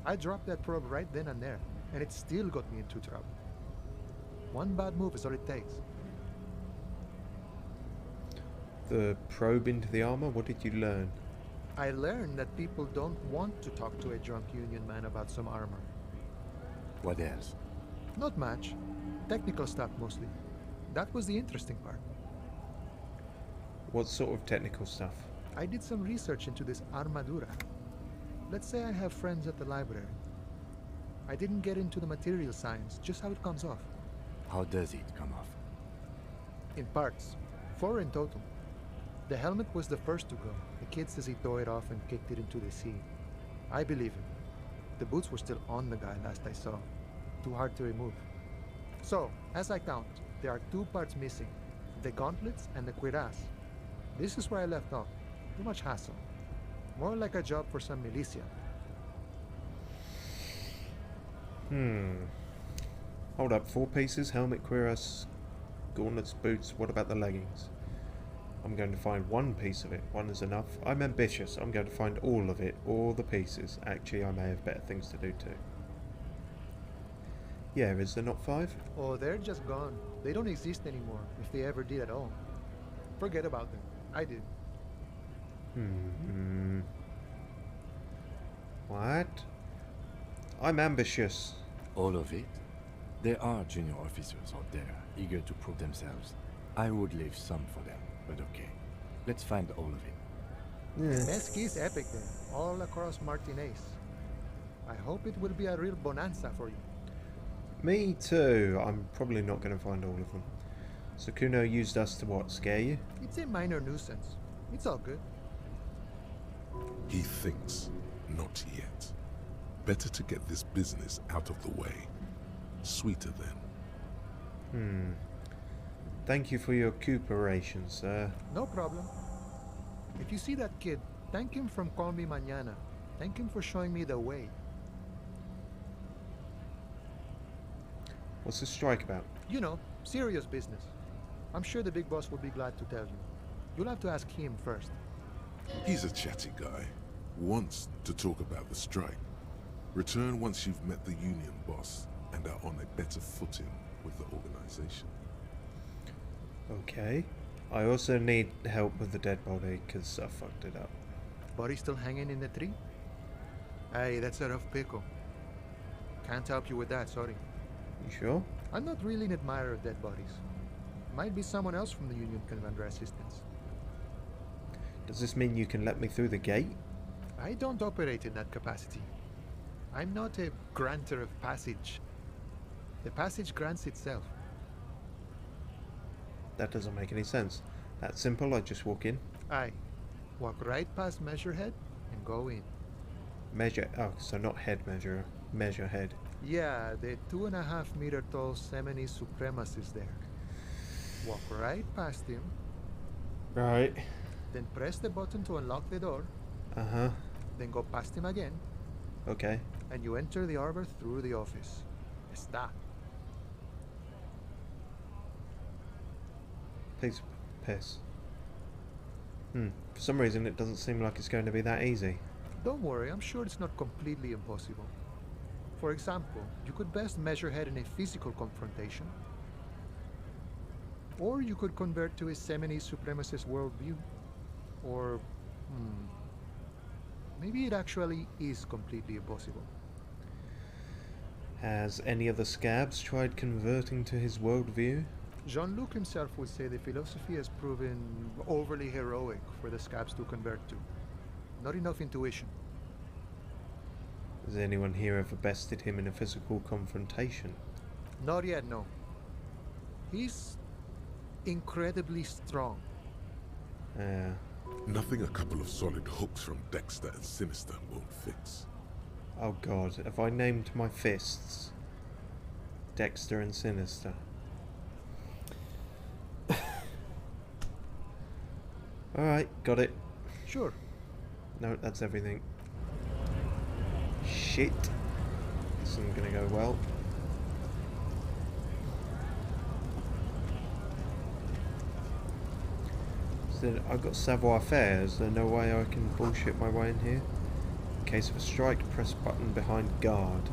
I dropped that probe right then and there, and it still got me into trouble. One bad move is all it takes. The probe into the armor? What did you learn? I learned that people don't want to talk to a drunk Union man about some armor. What else? Not much. Technical stuff mostly. That was the interesting part. What sort of technical stuff? I did some research into this armadura. Let's say I have friends at the library. I didn't get into the material science, just how it comes off. How does it come off? In parts. 4 in total. The helmet was the first to go. The kid says he tore it off and kicked it into the sea. I believe him. The boots were still on the guy last I saw. Too hard to remove. So, as I count, there are 2 parts missing. The gauntlets and the cuirass. This is where I left off. Too much hassle. More like a job for some militia. Hold up, 4 pieces, helmet, cuirass, gauntlets, boots. What about the leggings? I'm going to find 1 piece of it. 1 is enough. I'm ambitious. I'm going to find all of it, all the pieces. Actually, I may have better things to do too. Yeah, is there not 5? Oh, they're just gone. They don't exist anymore, if they ever did at all. Forget about them. I did. What? I'm ambitious. All of it? There are junior officers out there, eager to prove themselves. I would leave some for them, but okay. Let's find all of it. Mesqui's epic then, all across Martinez. I hope it will be a real bonanza for you. Me too. I'm probably not going to find all of them. So Kuno used us to what, scare you? It's a minor nuisance. It's all good. He thinks, not yet. Better to get this business out of the way. Sweeter then. Thank you for your cooperation, sir. No problem. If you see that kid, thank him from Combi Mañana. Thank him for showing me the way. What's the strike about? You know, serious business. I'm sure the big boss will be glad to tell you. You'll have to ask him first. He's a chatty guy. Wants to talk about the strike. Return once you've met the union boss and are on a better footing with the organization. Okay. I also need help with the dead body because I fucked it up. Body still hanging in the tree? Hey, that's a rough pickle. Can't help you with that, sorry. You sure? I'm not really an admirer of dead bodies. Might be someone else from the union can render assistance. Does this mean you can let me through the gate? I don't operate in that capacity. I'm not a granter of passage. The passage grants itself. That doesn't make any sense. That's simple, I just walk in. Aye. Walk right past Measurehead and go in. Measure, oh, so not head measure, measure head. Yeah, the 2.5 meter tall Semini Supremacy is there. Walk right past him, Right. then press the button to unlock the door, Uh-huh. then go past him again, Okay. and you enter the arbor through the office. Está. Piece of piss. For some reason it doesn't seem like it's going to be that easy. Don't worry, I'm sure it's not completely impossible. For example, you could best measure head in a physical confrontation. Or you could convert to a Semini supremacist worldview. Or, maybe it actually is completely impossible. Has any of the scabs tried converting to his worldview? Jean-Luc himself would say the philosophy has proven overly heroic for the scabs to convert to. Not enough intuition. Has anyone here ever bested him in a physical confrontation? Not yet, no. He's incredibly strong. Nothing a couple of solid hooks from Dexter and Sinister won't fix. Oh god, have I named my fists Dexter and Sinister? Alright, got it. Sure. No, that's everything. Shit. This isn't gonna go well. So I've got savoir-faire. Is there no way I can bullshit my way in here? In case of a strike, press button behind guard.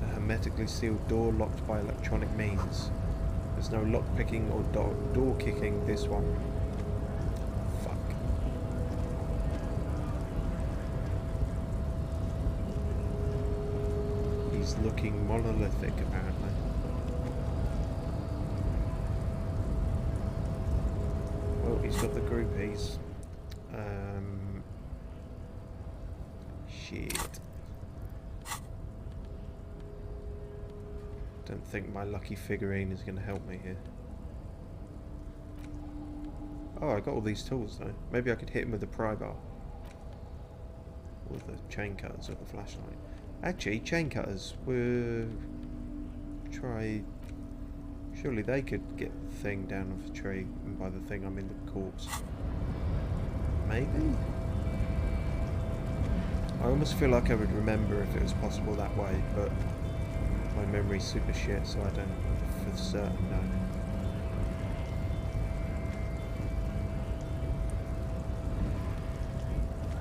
A hermetically sealed door locked by electronic means. There's no lock picking or door kicking this one. Fuck. He's looking monolithic, apparently. He's got the groupies. Shit. Don't think my lucky figurine is going to help me here. Oh, I got all these tools though. Maybe I could hit him with the pry bar. Or the chain cutters or the flashlight. Actually, chain cutters were... Try... Surely they could get the thing down off the tree, and by the thing I mean the corpse. Maybe? I almost feel like I would remember if it was possible that way, but my memory's super shit, so I don't for certain know.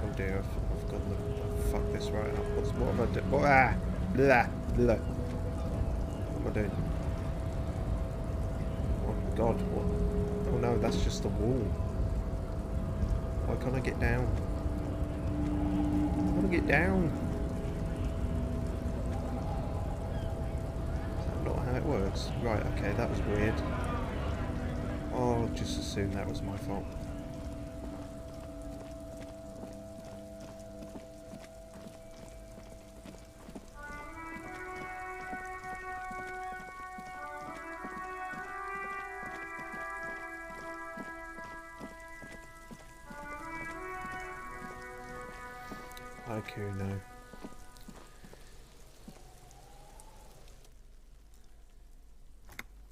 Oh dear, I've got the... fuck this right up. What have I done? What? Ah! Blah! Blah! What am I doing? Oh god, what? Oh no, that's just the wall. Why can't I get down? I want to get down. Is that not how it works? Right, okay, that was weird. I'll just assume that was my fault. Okay, no.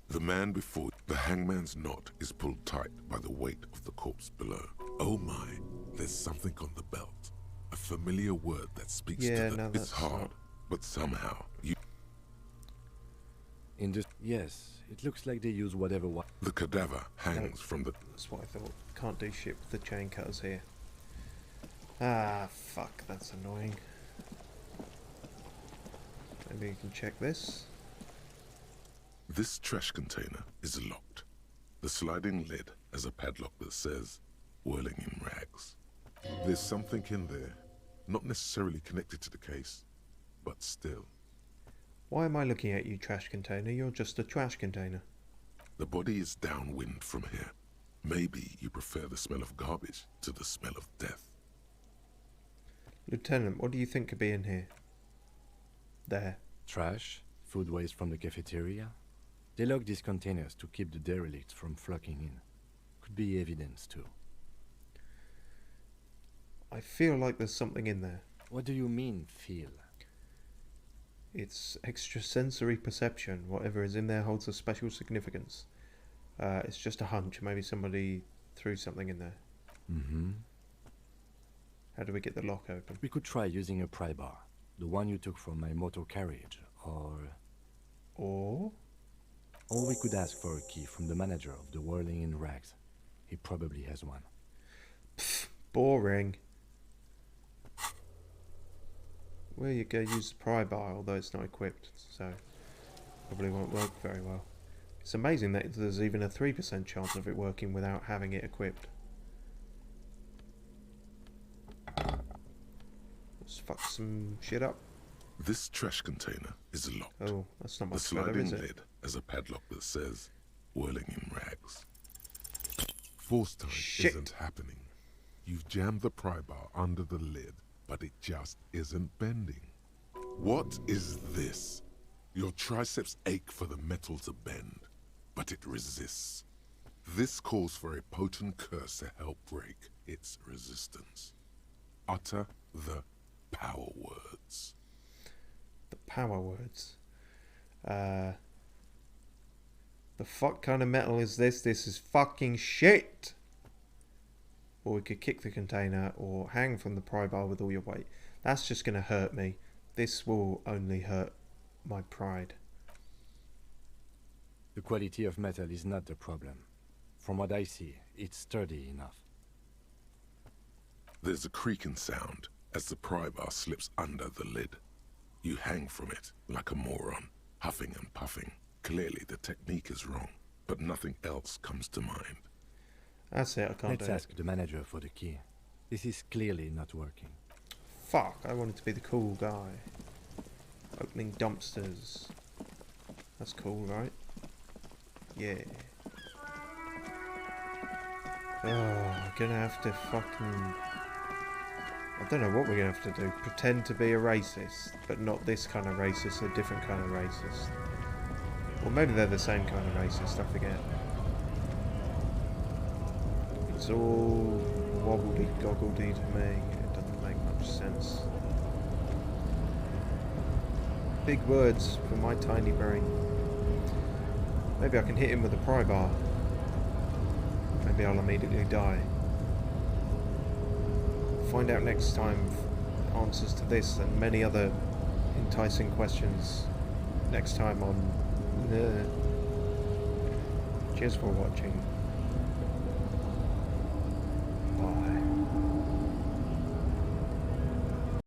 The man before the hangman's knot is pulled tight by the weight of the corpse below. Oh my, there's something on the belt. A familiar word that speaks to the... It's hard, but somehow you... Yes, it looks like they use whatever... The cadaver hangs from the... That's what I thought. Can't do shit with the chain cutters here. Ah, fuck, that's annoying. Maybe you can check this. This trash container is locked. The sliding lid has a padlock that says, whirling in rags. There's something in there, not necessarily connected to the case, but still. Why am I looking at you, trash container? You're just a trash container. The body is downwind from here. Maybe you prefer the smell of garbage to the smell of death. Lieutenant, what do you think could be in here? There. Trash, food waste from the cafeteria. They lock these containers to keep the derelicts from flocking in. Could be evidence too. I feel like there's something in there. What do you mean, feel? It's extrasensory perception. Whatever is in there holds a special significance. It's just a hunch. Maybe somebody threw something in there. Mm-hmm. How do we get the lock open? We could try using a pry bar. The one you took from my motor carriage, or... Or we could ask for a key from the manager of the Whirling in Rags. He probably has one. Pfft, boring. Well, you go use the pry bar, although it's not equipped, so probably won't work very well. It's amazing that there's even a 3% chance of it working without having it equipped. Let's fuck some shit up. This trash container is locked. Oh, that's not much better, is it? The sliding lid has a padlock that says, whirling in rags. Force time isn't happening. You've jammed the pry bar under the lid, but it just isn't bending. What is this? Your triceps ache for the metal to bend, but it resists. This calls for a potent curse to help break its resistance. Utter the power words. The power words. The fuck kind of metal is this? This is fucking shit! Or we could kick the container or hang from the pry bar with all your weight. That's just going to hurt me. This will only hurt my pride. The quality of metal is not the problem. From what I see, it's sturdy enough. There's a creaking sound as the pry bar slips under the lid. You hang from it like a moron, huffing and puffing. Clearly the technique is wrong, but nothing else comes to mind. That's it, I can't do it. Let's ask the manager for the key. This is clearly not working. Fuck, I wanted to be the cool guy. Opening dumpsters. That's cool, right? Yeah. Oh, we're gonna have to fucking... I don't know what we're gonna have to do. Pretend to be a racist, but not this kind of racist, a different kind of racist. Or maybe they're the same kind of racist, I forget. It's all wobbledy-goggledy to me. It doesn't make much sense. Big words for my tiny brain. Maybe I can hit him with a pry bar. Maybe I'll immediately die. Find out next time answers to this and many other enticing questions next time on... Cheers for watching. Bye.